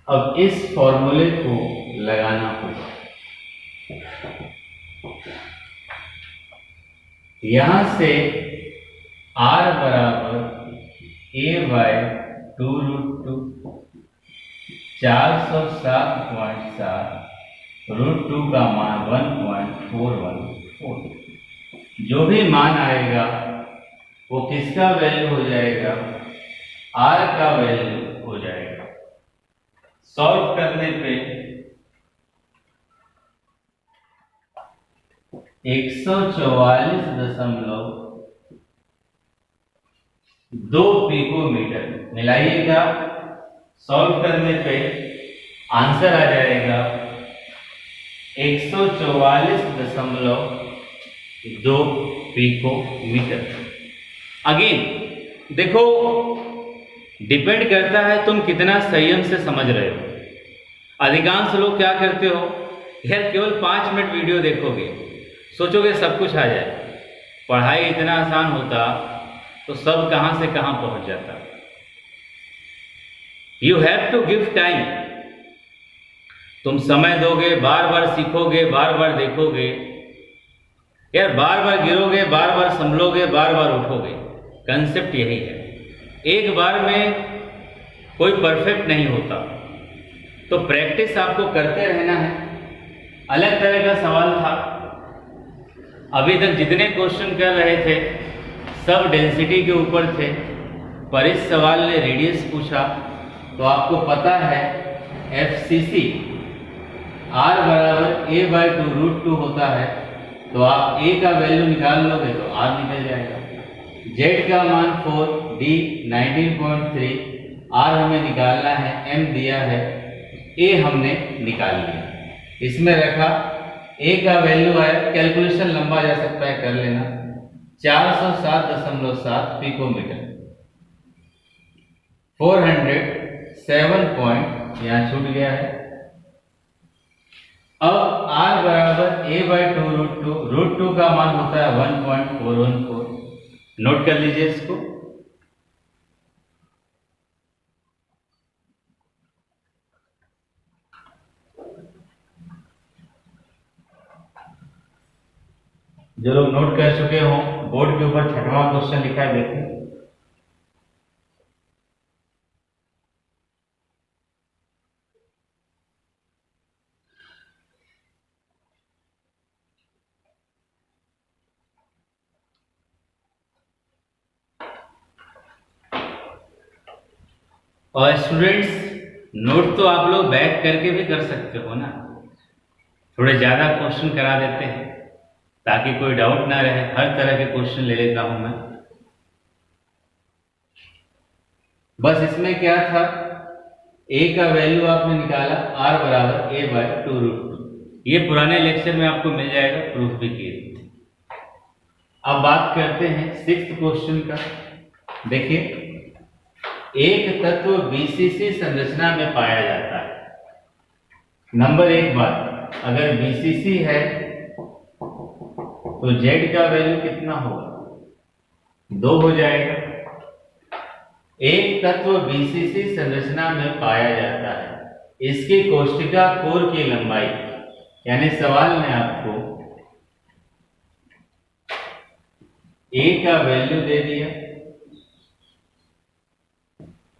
अब इस फॉर्मूले को लगाना होगा। यहां से r बराबर a/2√2 407.7 √2 का मान 1.414। जो भी मान आएगा वो किसका वैल्यू हो जाएगा, r का वैल्यू हो जाएगा। सॉल्व करने पे 144.2 पिकोमीटर मिलाइएगा। सॉल्व करने पे आंसर आ जाएगा 144.2 पिकोमीटर। अगेन देखो, डिपेंड करता है तुम कितना संयम से समझ रहे हो। अधिकांश लोग क्या करते हो यार, केवल 5 मिनट वीडियो देखोगे, सोचोगे सब कुछ आ जाए। पढ़ाई इतना आसान होता तो सब कहां से कहां पहुंच जाता। You have to give time. तुम समय दोगे, बार बार सीखोगे, बार बार देखोगे, यार बार बार गिरोगे, बार बार संभलोगे, बार बार उठोगे। कंसेप्ट यही है। एक बार में कोई परफेक्ट नहीं होता, तो प्रैक्टिस आपको करते रहना है। अलग तरह का सवाल था, अभी तक जितने क्वेश्चन कर रहे थे सब डेंसिटी के ऊपर थे, पर इस सवाल ने रेडियस पूछा। तो आपको पता है FCC r बराबर a/2√2 होता है, तो आप a का वैल्यू निकाल लोगे तो r निकल जाएगा। z का मान 4, d 19.3, r हमें निकालना है, m दिया है, a हमने निकाल लिया। इसमें रखा, a का वैल्यू आया, कैलकुलेशन लंबा जा सकता है, कर लेना, 407.7 पिकोमीटर। 407 पॉइंट यहाँ छूट गया है। अब r बराबर a/2√2 का मान होता है 1.414। नोट कर लीजिए इसको। जो लोग नोट कर चुके हो, बोर्ड के ऊपर 6वां क्वेश्चन लिखा है, देखें। और स्टूडेंट्स, नोट तो आप लोग बैक करके भी कर सकते हो ना, थोड़े ज़्यादा क्वेश्चन करा देते हैं ताकि कोई डाउट ना रहे। हर तरह के क्वेश्चन ले लेता हूं मैं। बस इसमें क्या था, a का वैल्यू आपने निकाला r बराबर a/2√2। ये पुराने लेक्चर में आपको मिल जाएगा, प्रूफ भी किए। अब बात करते हैं 6th क्वेश्चन का। देखिए, एक तत्व बीसीसी संरचना में पाया जाता है। नंबर एक बात, अगर बीसीसी है तो z का वैल्यू कितना होगा, 2 हो जाएगा। एक तत्व बीसीसी संरचना में पाया जाता है, इसकी कोष्ठिका कोर की लंबाई, यानी सवाल में आपको a का वैल्यू दे दिया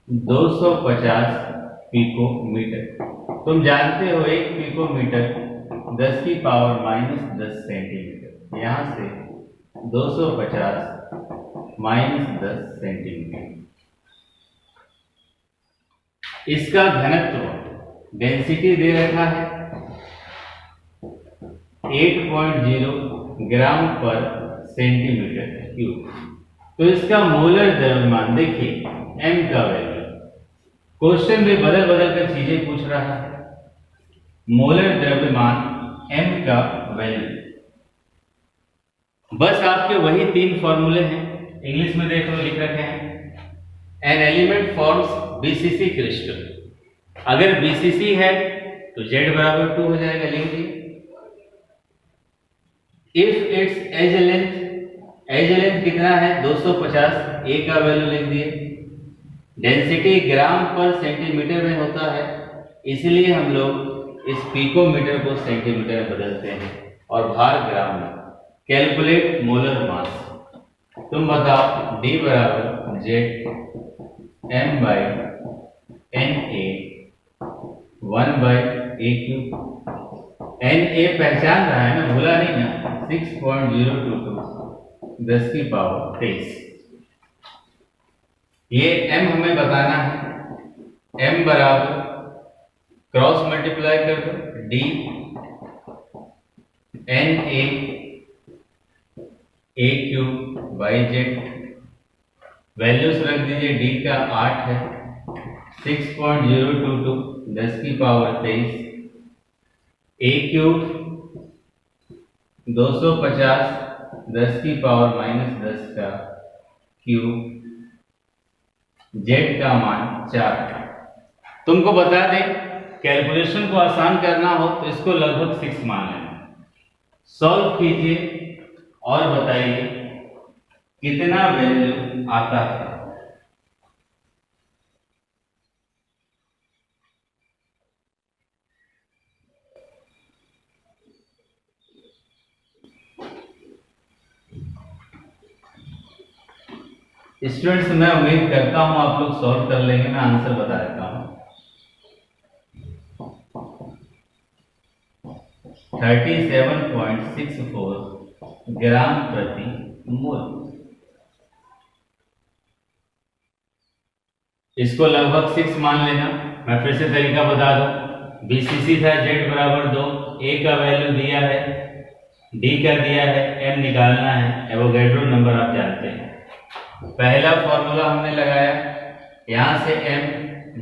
250 पिकोमीटर। तुम जानते हो 1 पिकोमीटर 10 की पावर -10 सेंटीमीटर। यहां से 250 -10 सेंटीमीटर। इसका घनत्व डेंसिटी दे रखा है 8.0 ग्राम पर सेंटीमीटर क्यूब। तो इसका मोलर द्रव्यमान देखिए, m का वैल्यू। क्वेश्चन में बदल बदल कर चीजें पूछ रहा है। मोलर द्रव्यमान m का वैल्यू, बस आपके वही 3 फॉर्मूले हैं, इंग्लिश में देखो लिख रखे हैं। An element forms BCC crystal. अगर बीसीसी है तो z बराबर 2 हो जाएगा, लिख दिए। इफ इट्स एज लेंथ कितना है, 250, a का वैल्यू लिख दिए। डेंसिटी ग्राम पर सेंटीमीटर में होता है, इसलिए हम लोग इस पिकोमीटर को सेंटीमीटर में बदलते हैं और भार ग्राम में। Calculate molar mass. तुम बताओ, d बराबर z m/na 1/a³। na पहचान रहा है ना, भूला नहीं ना, 6.022 10 की पावर 23। ये m हमें बताना है। m बराबर क्रॉस मल्टीप्लाई कर दो, d na a³/z। वैल्यूज रख दीजिए, d का 8 है, 6.022 10 की पावर 23, a³ 250 10 की पावर -10 का क्यूब, z का मान 4। तुमको बता दें, कैलकुलेशन को आसान करना हो तो इसको लगभग 6 मान लेना। सॉल्व कीजिए और बताइए कितना वैल्यू आता है। स्टूडेंट्स, मैं उम्मीद करता हूं आप लोग सॉल्व कर लेंगे। मैं आंसर बता देता हूं। 37.64 ग्राम प्रति मोल। इसको लगभग 6 मान लेना। मैं फिर से तरीका बता दूं। बीसीसी था, z बराबर 2, a का वैल्यू दिया है, d का दिया है, m निकालना है। एवोगैड्रो नंबर आप जानते हैं। पहला फॉर्मूला हमने लगाया, यहां से m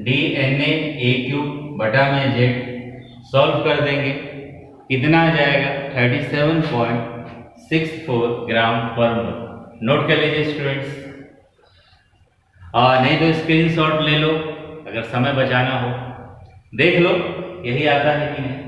dna a³ बटा में z। सॉल्व कर देंगे, कितना आ जाएगा 37.64 ग्राम पर मोल। नोट कर लीजिए स्टूडेंट्स, और नहीं तो स्क्रीनशॉट ले लो अगर समय बचाना हो। देख लो यही आता है कि नहीं।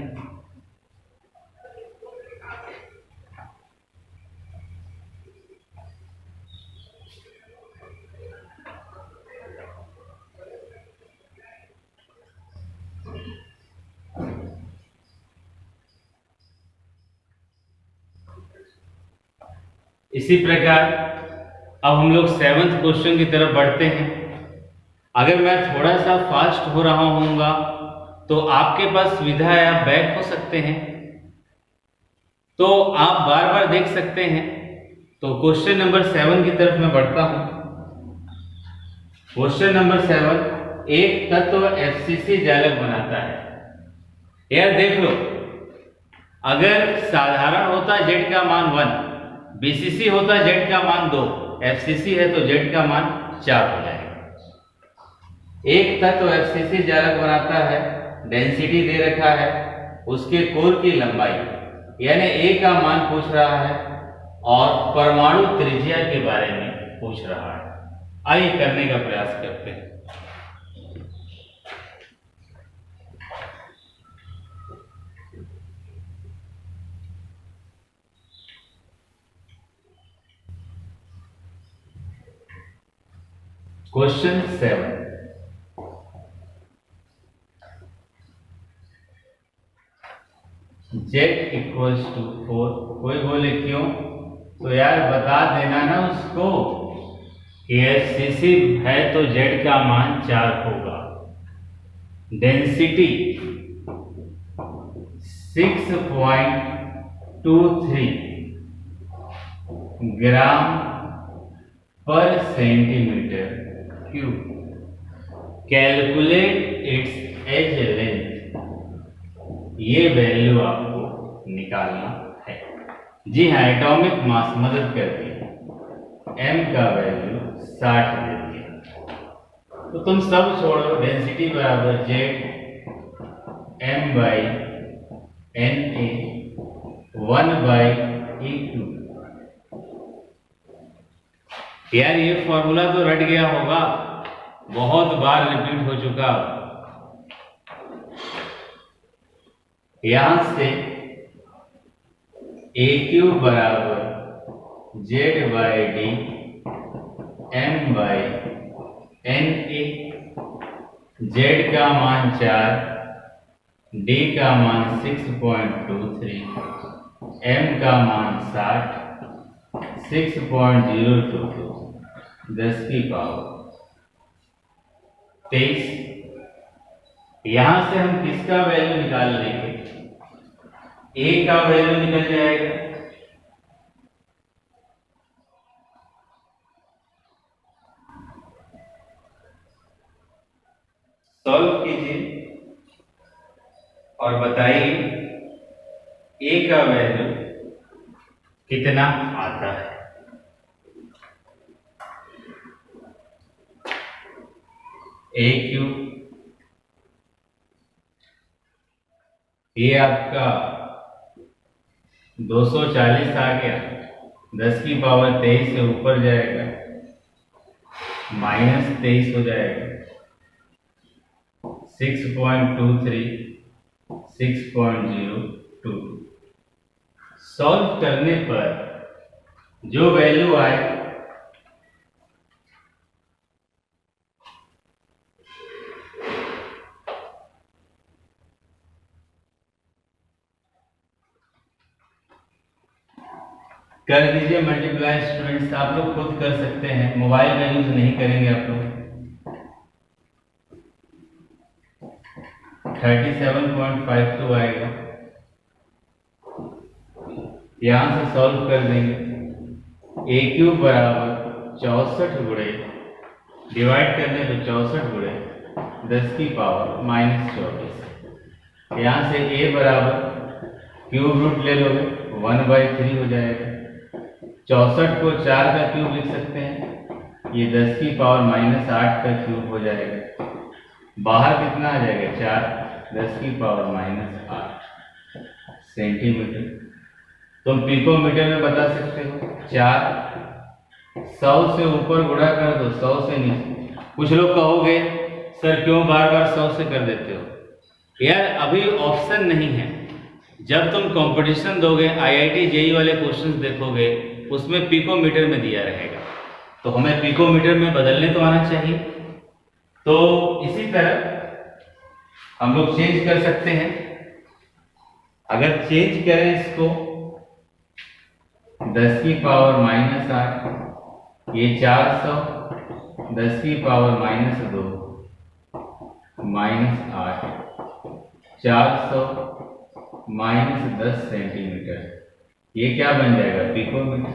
इसी प्रकार अब हम लोग 7th क्वेश्चन की तरफ बढ़ते हैं। अगर मैं थोड़ा सा फास्ट हो रहा होऊंगा तो आपके पास सुविधा है, आप बैक हो सकते हैं, तो आप बार बार देख सकते हैं। तो क्वेश्चन नंबर 7 की तरफ मैं बढ़ता हूं। क्वेश्चन नंबर 7, एक तत्व एफसीसी जालक बनाता है। यार देख लो, अगर साधारण होता जेड का मान 1, बीसीसी होता जेड का मान 2, एफसीसी है तो जेड का मान 4 हो जाएगा। एक तत्व एफसीसी जालक बनाता है, डेंसिटी दे रखा है, उसके कोर की लंबाई यानी ए का मान पूछ रहा है और परमाणु त्रिज्या के बारे में पूछ रहा है। आइए करने का प्रयास करते हैं। Question 7, z equals to 4। कोई बोले क्यों, तो यार बता देना ना उसको कि एफसीसी है तो z का मान 4 होगा। Density 6.23 gram per centimetre cube. Calculate its edge length. ये वैल्यू आपको निकालना है। जी हाँ, एटॉमिक मास मदद करती है। m का वैल्यू 60 देती है। तो तुम सब छोड़ो, डेंसिटी बराबर z m/na 1/e3। यार ये फॉर्मूला तो रट गया होगा, बहुत बार रिपीट हो चुका। यहां से ए क्यू बराबर z/d m/na। z का मान 4, d का मान 6.23, m का मान 60, 6.022 10 की पावर 23। यहां से हम किसका वैल्यू निकाल लेंगे, ए का वैल्यू निकल जाएगा। सॉल्व कीजिए और बताइए ए का वैल्यू कितना आता है। ए क्यू, ये आपका 240 आ गया, 10 की पावर 23 से ऊपर जाएगा, -23 हो जाएगा। 6.23 6.022। सॉल्व करने पर जो वैल्यू आए कर दीजिए मल्टीप्लाई। स्टूडेंट्स आप लोग खुद कर सकते हैं, मोबाइल का यूज नहीं करेंगे आप लोग। 37.52 आएगा। यहां से सॉल्व कर देंगे। ए क्यूब बराबर 64 गुणे, डिवाइड करने पे 64 गुणे 10 की पावर -24। यहां से ए बराबर क्यूब रूट ले लोगे 1/3 हो जाएगा। 64 को 4 का क्यूब लिख सकते हैं, ये 10 की पावर -8 का क्यूब हो जाएगा। बाहर कितना आ जाएगा 4, 10 की पावर -8 सेंटीमीटर। तुम पिकोमीटर में बता सकते हो। 4 100 से ऊपर गुणा कर दो, 100 से नीचे। कुछ लोग कहोगे सर क्यों बार बार 100 से कर देते हो। यार अभी ऑप्शन नहीं है। जब तुम कंपटीशन दोगे, IIT JEE वाले क्वेश्चंस देखोगे, उसमें पिकोमीटर में दिया रहेगा, तो हमें पिकोमीटर में बदलने तो आना चाहिए। तो इसी तरह हम लोग चेंज कर सकते हैं। अगर चेंज करें इसको 10 की पावर -8, ये 400, 10 की पावर -2 -8, 400 -10 सेंटीमीटर। ये क्या बन जाएगा पिकोमीटर,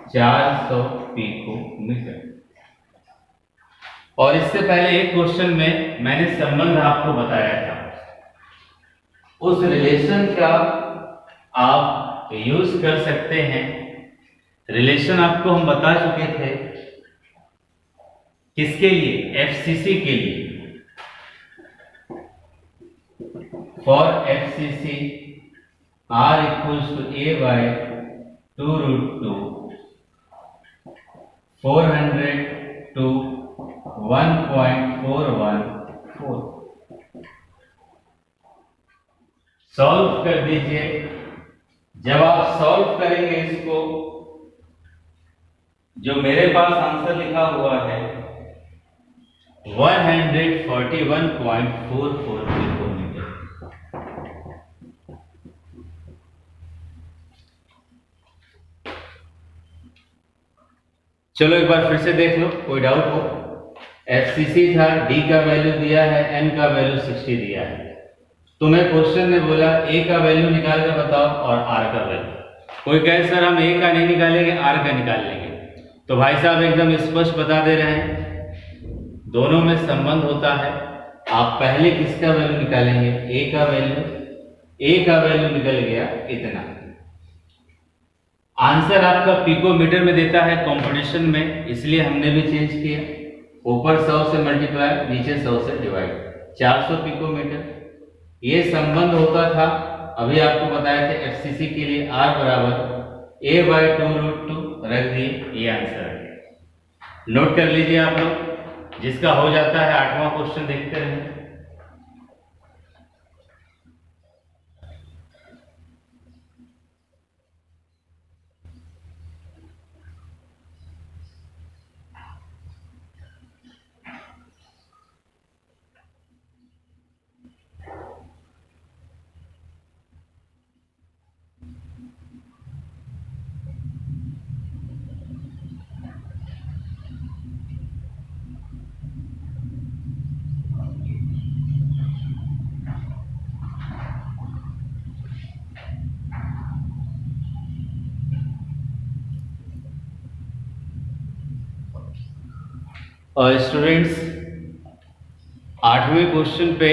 400 पिकोमीटर। और इससे पहले एक क्वेश्चन में मैंने संबंध आपको बताया था, उस रिलेशन का आप यूज कर सकते हैं। रिलेशन आपको हम बता चुके थे, किसके लिए? एफसीसी के लिए। For FCC R equals to A बाय 2√2 400 to 1.414। सॉल्व कर दीजिए। जब आप सॉल्व करेंगे इसको, जो मेरे पास आंसर लिखा हुआ है 141.44 किलोमीटर। चलो एक बार फिर से देख लो, कोई डाउट हो? एफसीसी था, डी का वैल्यू दिया है, एन का वैल्यू 60 दिया है। तुम्हें क्वेश्चन ने बोला ए का वैल्यू निकाल कर बताओ और आर का वैल्यू। कोई कहे सर हम ए का नहीं निकालेंगे, आर का निकाल लेंगे, तो भाई साहब एकदम स्पष्ट बता दे रहे हैं, दोनों में संबंध होता है। आप पहले किसका वैल्यू निकालेंगे? ए का वैल्यू। ए का वैल्यू निकल गया इतना। आंसर आपका पिकोमीटर में देता है कंपटीशन में, इसलिए हमने भी चेंज किया। ऊपर 100 से मल्टीप्लाई, नीचे 100 से डिवाइड, 400 पिकोमीटर। ये संबंध होता था, अभी आपको बताया था एफसीसी के लिए R बराबर A बाय 2√2 रख दिए, ये आंसर है। नोट कर लीजिए आप लोग, जिसका हो जाता है 8वां क्वेश्चन देखते रहें। और स्टूडेंट्स 8वें क्वेश्चन पे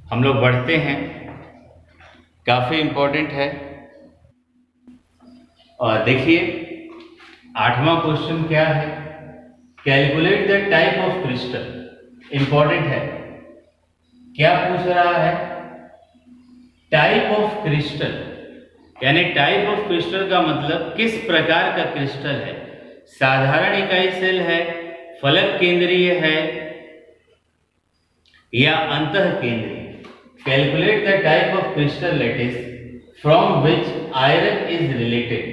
हम लोग बढ़ते हैं, काफी इंपॉर्टेंट है। और देखिए 8वां क्वेश्चन क्या है? Calculate the type of crystal. Important है। क्या पूछ रहा है? टाइप ऑफ क्रिस्टल, यानी टाइप ऑफ क्रिस्टल का मतलब किस प्रकार का क्रिस्टल है। साधारण इकाई सेल है, फलक केंद्रीय है या अंतः केंद्रीय। Calculate the type of crystal lattice from which iron is related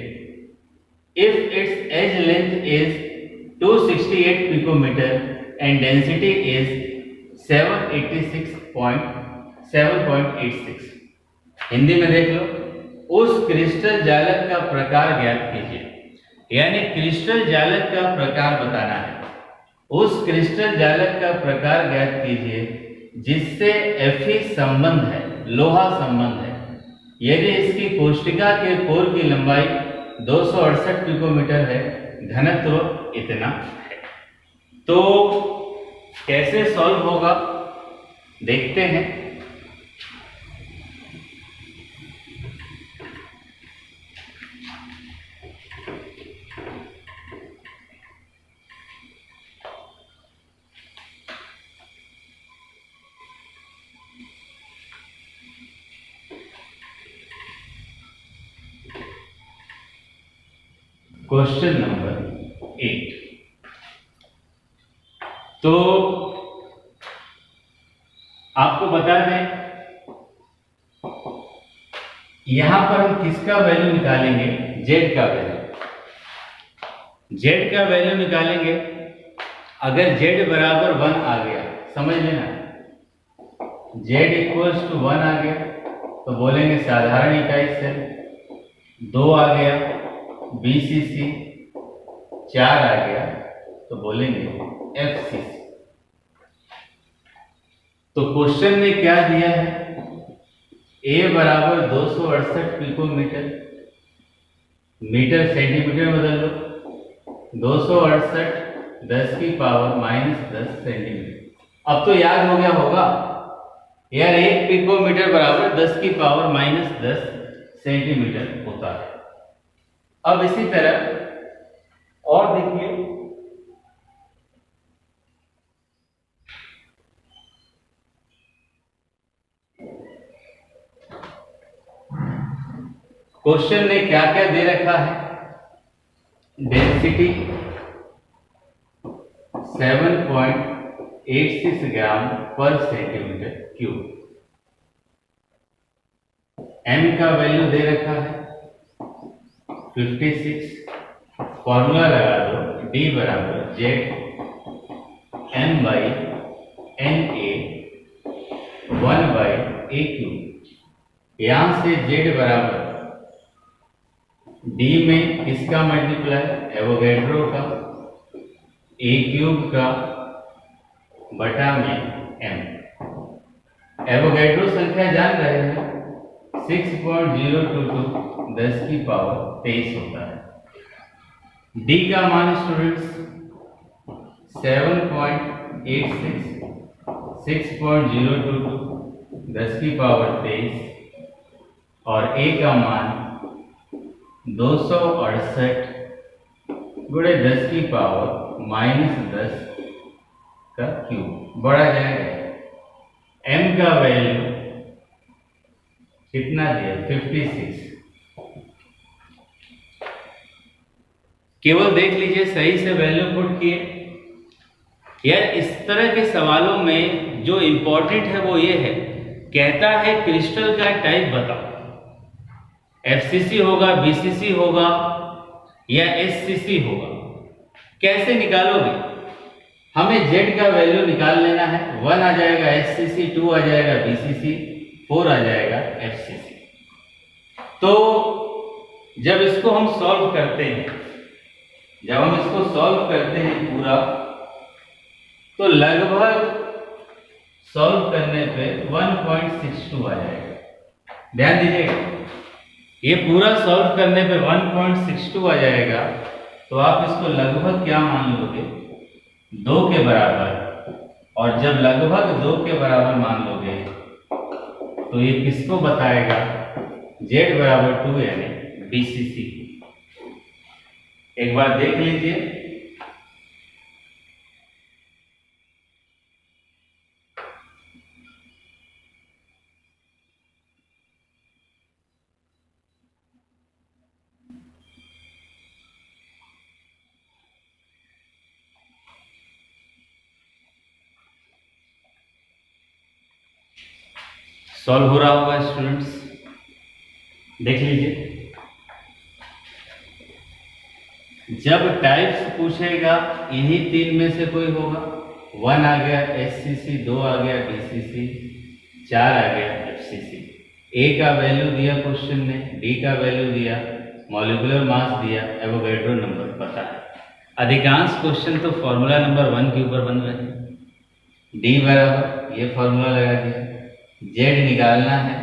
if its edge length is 268 picometer and density is 786.7.86। Hindi में देख लो, उस क्रिस्टल जालक का प्रकार ज्ञात कीजिए, यानी क्रिस्टल जालक का प्रकार बताना है। उस क्रिस्टल जालक का प्रकार ज्ञात कीजिए जिससे Fe संबंध है, लोहा संबंध है। यदि इसकी कोष्टिका के कोर की लंबाई 268 पिकोमीटर है, घनत्व इतना है। तो कैसे सॉल्व होगा देखते हैं। Question number 8। तो आपको बता दें, यहां पर हम किसका वैल्यू निकालेंगे? जेड का वैल्यू। जेड का वैल्यू निकालेंगे। अगर जेड बराबर 1 आ गया, समझ लेना, जेड इक्वल्स टू 1 आ गया तो बोलेंगे साधारण इकाई सेल। 2 आ गया बीसीसी, 4 आ गया तो बोलेंगे एफसीसी। तो क्वेश्चन में क्या दिया है? ए बराबर 268 पिकोमीटर, मीटर सेंटीमीटर बदल लो, 268 10⁻⁻10 सेंटीमीटर। अब तो याद हो गया होगा यार, 1 पिकोमीटर बराबर 10⁻⁻10 सेंटीमीटर होता है। अब इसी तरह और देखिए, क्वेश्चन ने क्या क्या दे रखा है। डेंसिटी 7.86 ग्राम पर सेंटीमीटर क्यूब। m का वैल्यू दे रखा है 56। फॉर्मूला लगा दो, d बराबर z m/na 1/a³। यहां से z बराबर d में किसका मल्टीप्लाई, एवोगैड्रो का, a³ का बटा में m। एवोगैड्रो संख्या जान रहे हैं 6.022 10⁻23 होता है। d का मान स्टूडेंट्स 7.86 6.022 10⁻23 और a का मान 268 गुणे 10⁻⁻10 का क्यूब बढ़ा जाएगा। m का वैल्यू कितना दिया, 56। केवल देख लीजिए, सही से वैल्यू पुट किए। यार इस तरह के सवालों में जो इंपॉर्टेंट है वो ये है, कहता है क्रिस्टल का टाइप बताओ, FCC होगा, BCC होगा या SCC होगा। कैसे निकालोगे? हमें Z का वैल्यू निकाल लेना है। 1 आ जाएगा SCC, 2 आ जाएगा BCC, 4 आ जाएगा FCC। तो जब इसको हम सॉल्व करते हैं, पूरा, तो लगभग सॉल्व करने पे 1.62 आ जाएगा। ध्यान दीजिएगा, ये पूरा सॉल्व करने पे 1.62 आ जाएगा। तो आप इसको लगभग क्या मान लोगे, 2 के बराबर। और जब लगभग 2 के बराबर मान लोगे तो ये किसको बताएगा, Z बराबर 2 यानी BCC। एक बार देख लीजिए, सॉल्व हो रहा होगा स्टूडेंट्स, देख लीजिए। जब टाइप्स पूछेगा इन्हीं 3 में से कोई होगा। 1 आ गया SCC, 2 आ गया BCC, 4 आ गया FCC। A का वैल्यू दिया क्वेश्चन ने, D का वैल्यू दिया, मॉलिक्यूलर मास दिया, एवोगैड्रो नंबर पता है। अधिकांश क्वेश्चन तो फॉर्मूला नंबर 1 के ऊपर बन रहे हैं। D बराबर ये फॉर्मूला लगा दिया, Z निकालना है,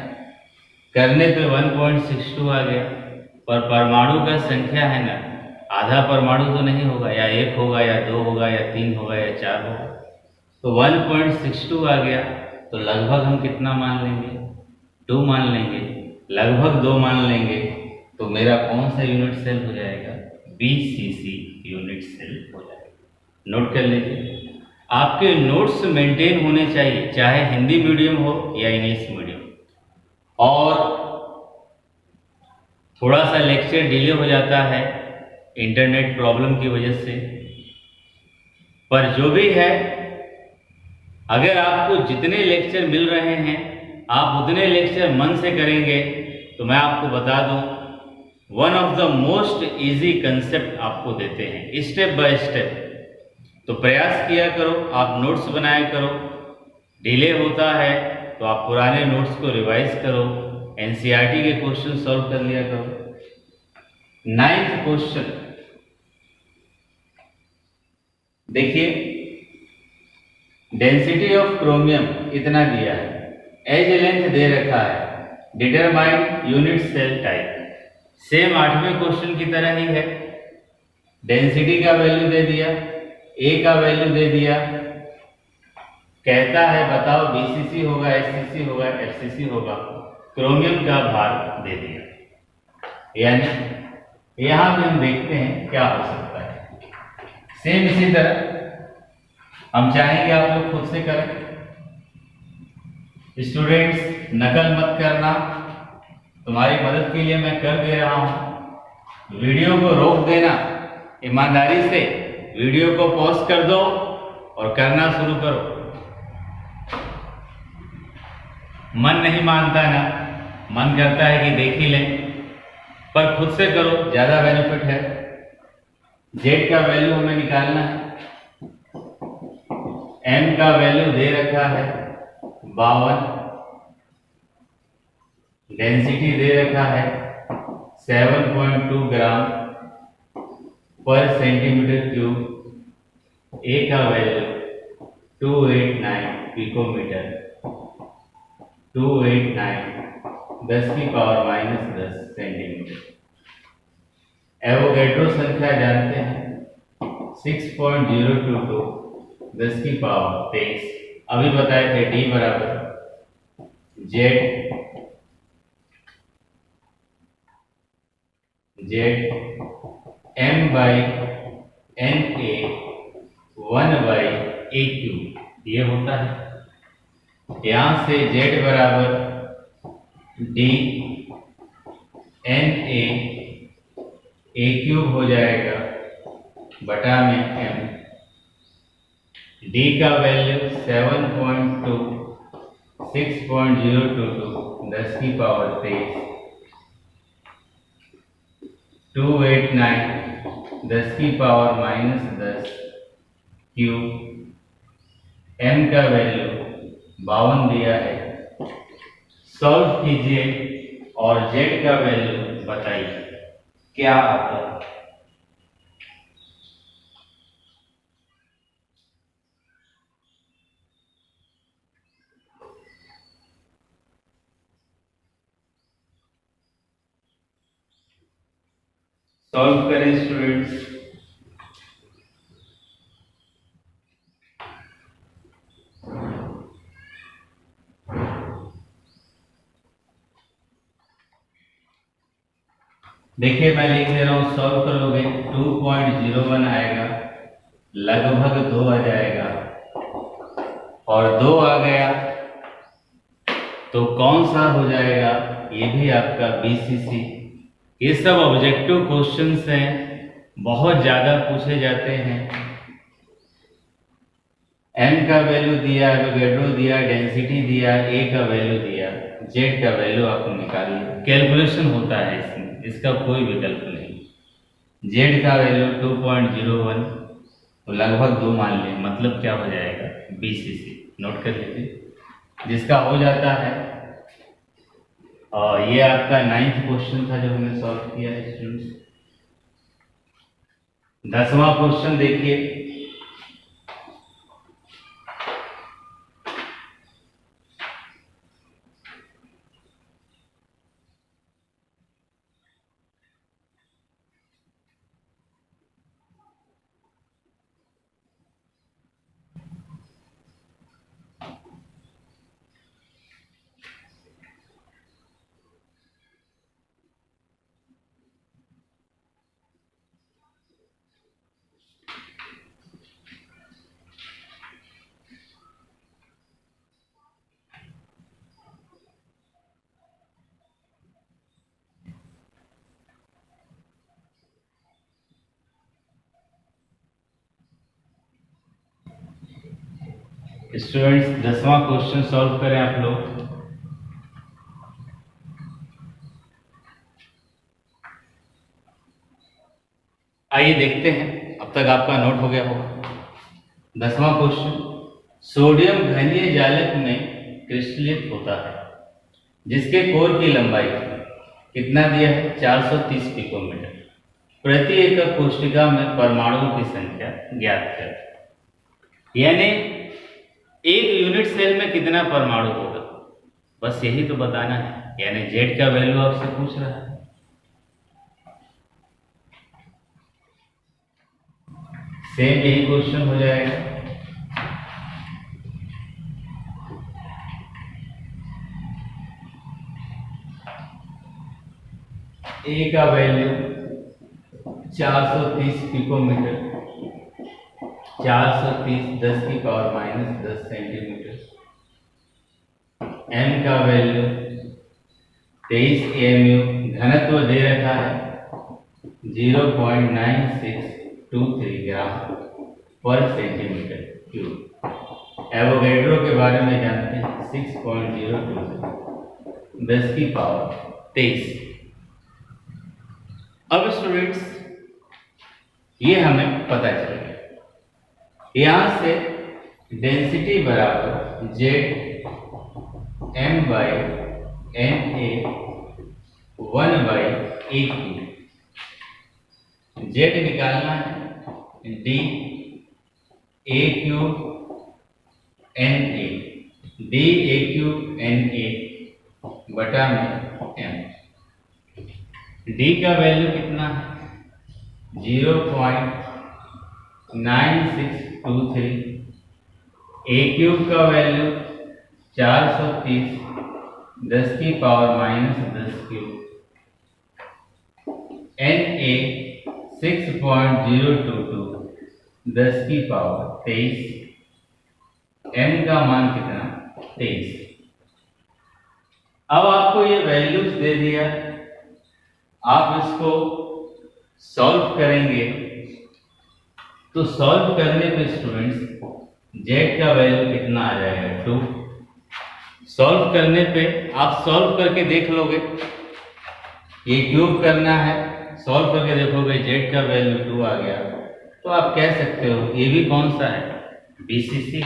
करने पे 1.62 आ गया। पर परमाणु का संख्या है ना, आधा परमाणु तो नहीं होगा, या 1 होगा या 2 होगा या 3 होगा या 4 होगा। तो 1.62 आ गया, तो लगभग हम कितना मान लेंगे, 2 मान लेंगे, लगभग 2 मान लेंगे। तो मेरा कौन सा यूनिट सेल हो जाएगा, BCC यूनिट सेल हो जाएगा। नोट कर लीजिए, आपके नोट्स मेंटेन होने चाहिए, चाहे हिंदी मीडियम हो या इंग्लिश मीडियम। और थोड़ा सा लेक्चर डिले हो जाता है इंटरनेट प्रॉब्लम की वजह से, पर जो भी है, अगर आपको जितने लेक्चर मिल रहे हैं आप उतने लेक्चर मन से करेंगे तो मैं आपको बता दूं, one of the most easy concept आपको देते हैं स्टेप बाय स्टेप। तो प्रयास किया करो, आप नोट्स बनाया करो। डिले होता है तो आप पुराने नोट्स को रिवाइज करो, एनसीईआरटी के क्वेश्चन सॉल्व कर लिया करो। 9th क्वेश्चन देखिए, डेंसिटी ऑफ क्रोमियम इतना दिया है, एज लेंथ दे रखा है, determine unit cell type. Same 8वें क्वेश्चन की तरह ही है, डेंसिटी का वैल्यू दे दिया, ए का वैल्यू दे दिया, कहता है बताओ बीसीसी होगा, एससीसी होगा, एफसीसी होगा, क्रोमियम का भार दे दिया। यानी यहां भी हम देखते हैं क्या हो सकता है। सेम इसी तरह हम चाहेंगे आप लोग खुद से करें। स्टूडेंट्स नकल मत करना, तुम्हारी मदद के लिए मैं कर दे रहा हूं। वीडियो को रोक देना, ईमानदारी से वीडियो को पॉज कर दो और करना शुरू करो। मन नहीं मानता ना, मन करता है कि देख ही लें, पर खुद से करो, ज्यादा बेनिफिट है। जेड का वैल्यू हमें निकालना है। एम का वैल्यू दे रखा है 52, डेंसिटी दे रखा है 7.2 ग्राम पर सेंटीमीटर क्यूब, ए का वैल्यू 289 पिकोमीटर, 289 10 की पावर -10 सेंटीमीटर। एवोगैड्रो संख्या जानते हैं 6.022 10 की पावर 23। अभी बताए थे डी बराबर Z M by N A 1/a³, ये होता है। यहां से जेड बराबर डी एन a³ हो जाएगा बटा में एम। डी का वैल्यू 7.2 6.022 10 की पावर 23, 289 10 की पावर -10 क्यूब। एम का वैल्यू 52 दिया है। सॉल्व कीजिए और जेड का वैल्यू बताइए क्या आता है। सॉल्व करें स्टूडेंट्स। देखिए मैं लिख दे रहा हूं, सॉल्व करोगे 2.01 आएगा, लगभग 2 आ जाएगा, और 2 आ गया तो कौन सा हो जाएगा, ये भी आपका बीसीसी। ये सब ऑब्जेक्टिव क्वेश्चंस हैं, बहुत ज्यादा पूछे जाते हैं। एम का वैल्यू दिया, एवोगैड्रो दिया, डेंसिटी दिया, ए का वैल्यू दिया, जेड का वैल्यू आपको निकालिए। कैलकुलेशन होता है इसमें, इसका कोई विकल्प नहीं। जेड का वैल्यू 2.01 तो लगभग 2 मान लें, मतलब क्या हो जाएगा बीसीसी। नोट कर लीजिए जिसका हो जाता है। और ये आपका 9th क्वेश्चन था जो हमने सॉल्व किया है स्टूडेंट्स। 10वां क्वेश्चन देखिए। स्टूडेंट्स 10वां क्वेश्चन सॉल्व करें आप लोग। आइए देखते हैं, अब तक आपका नोट हो गया होगा। 10वां क्वेश्चन, सोडियम घनीय जालक में क्रिस्टलित होता है जिसके कोर की लंबाई कितना दिया है 430 पिकोमीटर। प्रति एकक कोशिका में परमाणुओं की संख्या ज्ञात करें। यानी एक यूनिट सेल में कितना परमाणु होगा, बस यही तो बताना है। यानी जेड का वैल्यू आपसे पूछ रहा है। सेम यही क्वेश्चन हो जाएगा। ए का वैल्यू 430 पिकोमीटर, 430 10 की पावर माइनस 10 सेंटीमीटर। एम का वैल्यू 23 AMU, घनत्व दे रखा है 0.9623 ग्राम पर सेंटीमीटर क्यूब। एवोगैड्रो के बारे में जानते हैं 6.023, 10 की पावर 23। अब स्टूडेंट्स ये हमें पता चल गया, यहां से डेंसिटी बराबर Z m by N A 1/a cube. Z निकालना है D A cube N A, D A cube N A बटा में एम। डी का वैल्यू कितना है 0.9623, ए क्यूब का वैल्यू 430 10 की power minus 10 cube, N A 6.022 10 की पावर 23, एम का मान कितना 23। अब आपको ये वैल्यूज दे दिया, आप इसको सॉल्व करेंगे तो सॉल्व करने पे स्टूडेंट्स जेड का वैल्यू कितना आ जाएगा 2। सॉल्व करने पे आप सॉल्व करके देख लोगे, ये क्यूब करना है, सॉल्व करके देखोगे जेड का वैल्यू 2 आ गया, तो आप कह सकते हो ये भी कौन सा है BCC।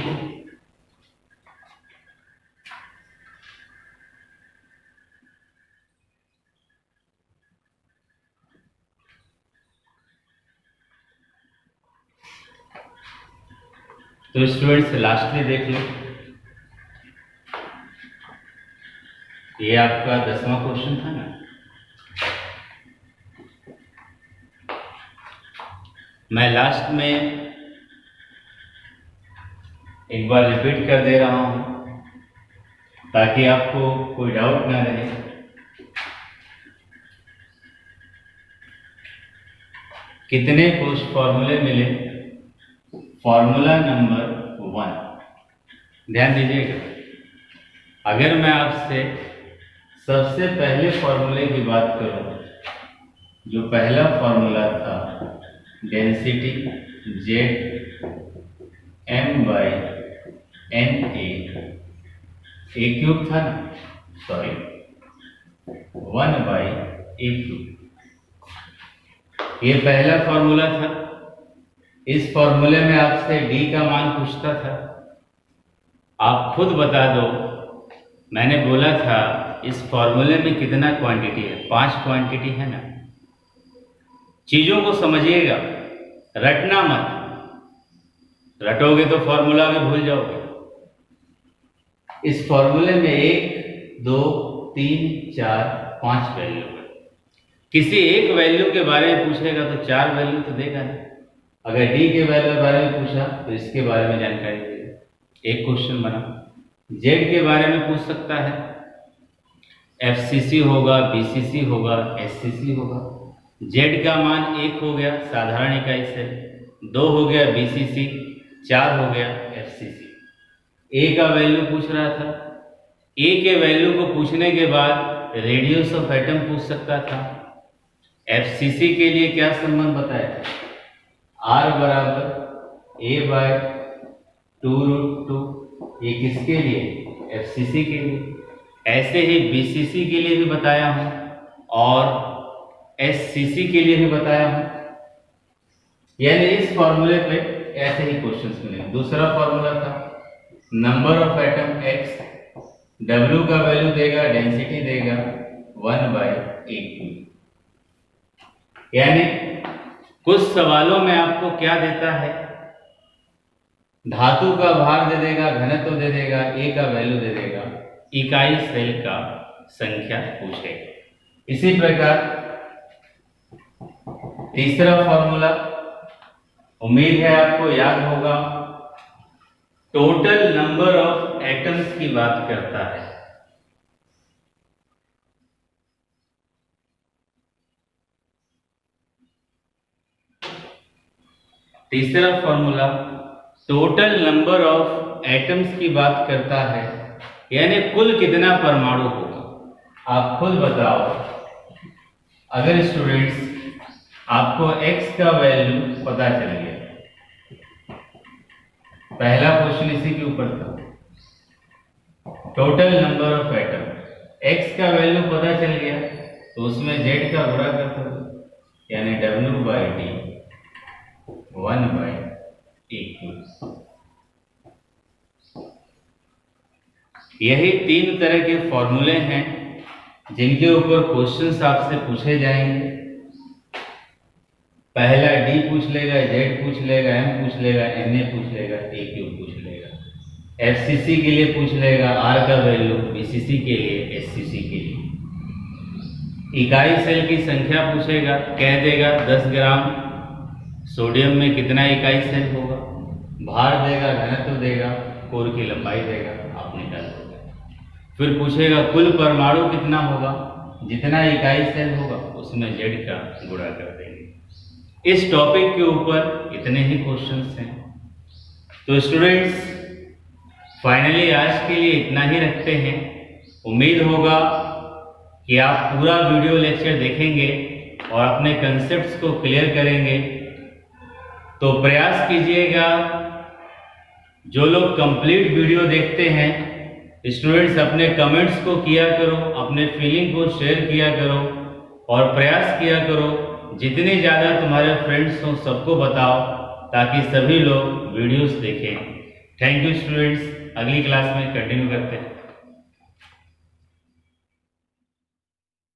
तो स्टूडेंट्स लास्टली देख लो, ये आपका 10वां क्वेश्चन था ना। मैं लास्ट में एक बार रिपीट कर दे रहा हूं ताकि आपको कोई डाउट ना रहे। कितने कुछ फॉर्मूले मिले? फॉर्मूला नंबर 1, ध्यान दीजिएगा। अगर मैं आपसे सबसे पहले फॉर्मूले की बात करूं, जो पहला फॉर्मूला था density Z m by N A cube था ना, सॉरी 1/a क्यूब, ये पहला फॉर्मूला था। इस फॉर्मूले में आपसे d का मान पूछता था, आप खुद बता दो। मैंने बोला था इस फॉर्मूले में कितना क्वांटिटी है, 5 क्वांटिटी है ना। चीजों को समझिएगा, रटना मत, रटोगे तो फॉर्मूला भी भूल जाओगे। इस फॉर्मूले में 1 2 3 4 5 वैल्यू है। किसी एक वैल्यू के बारे में पूछेगा तो 4 वैल्यू तो देगा ना। अगर डी के वैल्यू के बारे में पूछा तो इसके बारे में जानकारी देगा, एक क्वेश्चन बना। जेड के बारे में पूछ सकता है, FCC होगा, BCC होगा, SCC होगा। जेड का मान 1 हो गया साधारण इकाई से, 2 हो गया BCC, 4 हो गया FCC। ए का वैल्यू पूछ रहा था, ए के वैल्यू को पूछने के बाद रेडियस ऑफ एटम पूछ सकता था। FCC के लिए क्या संबंध बताया, R बराबर a/2√2, ये किसके लिए, FCC के लिए। ऐसे ही BCC के लिए भी बताया हूं और SCC के लिए भी बताया हूं। यानी इस फॉर्मूले पे ऐसे ही क्वेश्चंस मिलेंगे। दूसरा फॉर्मूला था number of atom x, W का वैल्यू देगा, डेंसिटी देगा 1/a। यानी कुछ सवालों में आपको क्या देता है, धातु का भार दे देगा, घनत्व दे देगा, ए का वैल्यू दे देगा, इकाई सेल का संख्या पूछेगा। इसी प्रकार तीसरा फॉर्मूला उम्मीद है आपको याद होगा। टोटल नंबर ऑफ एटम्स की बात करता है। तीसरा formula total number of atoms की बात करता है, यानी कुल कितना परमाणु होगा। आप खुद बताओ, अगर स्टूडेंट्स आपको x का वैल्यू पता चल गया, पहला क्वेश्चन इसी के ऊपर था, total number of atom, x का वैल्यू पता चल गया तो उसमें z का गुणा करते हो, यानी W/T 1/2। यही 3 तरह के फॉर्मूले हैं जिनके ऊपर क्वेश्चंस आपसे पूछे जाएंगे। पहला D पूछ लेगा, Z पूछ लेगा, M पूछ लेगा, Na पूछ लेगा, AQ पूछ लेगा, FCC के लिए पूछ लेगा R का वैल्यू, BCC के लिए, SCC के लिए। इकाई सेल की संख्या पूछेगा, कह देगा 10 ग्राम सोडियम में कितना इकाई सेल होगा, भार देगा, घनत्व देगा, कोर की लंबाई देगा, आप निकाल दोगे। फिर पूछेगा कुल परमाणु कितना होगा, जितना इकाई सेल होगा उसमें Z का गुणा कर देंगे। इस टॉपिक के ऊपर इतने ही क्वेश्चंस हैं। तो स्टूडेंट्स फाइनली आज के लिए इतना ही रखते हैं। उम्मीद होगा कि आप पूरा वीडियो लेक्चर देखेंगे और अपने कंसेप्ट्स को क्लियर करेंगे। तो प्रयास कीजिएगा, जो लोग कंप्लीट वीडियो देखते हैं स्टूडेंट्स अपने कमेंट्स को किया करो, अपने फीलिंग को शेयर किया करो और प्रयास किया करो जितने ज़्यादा तुम्हारे फ्रेंड्स हो सबको बताओ ताकि सभी लोग वीडियोस देखें। थैंक यू स्टूडेंट्स, अगली क्लास में कंटिन्यू करते हैं।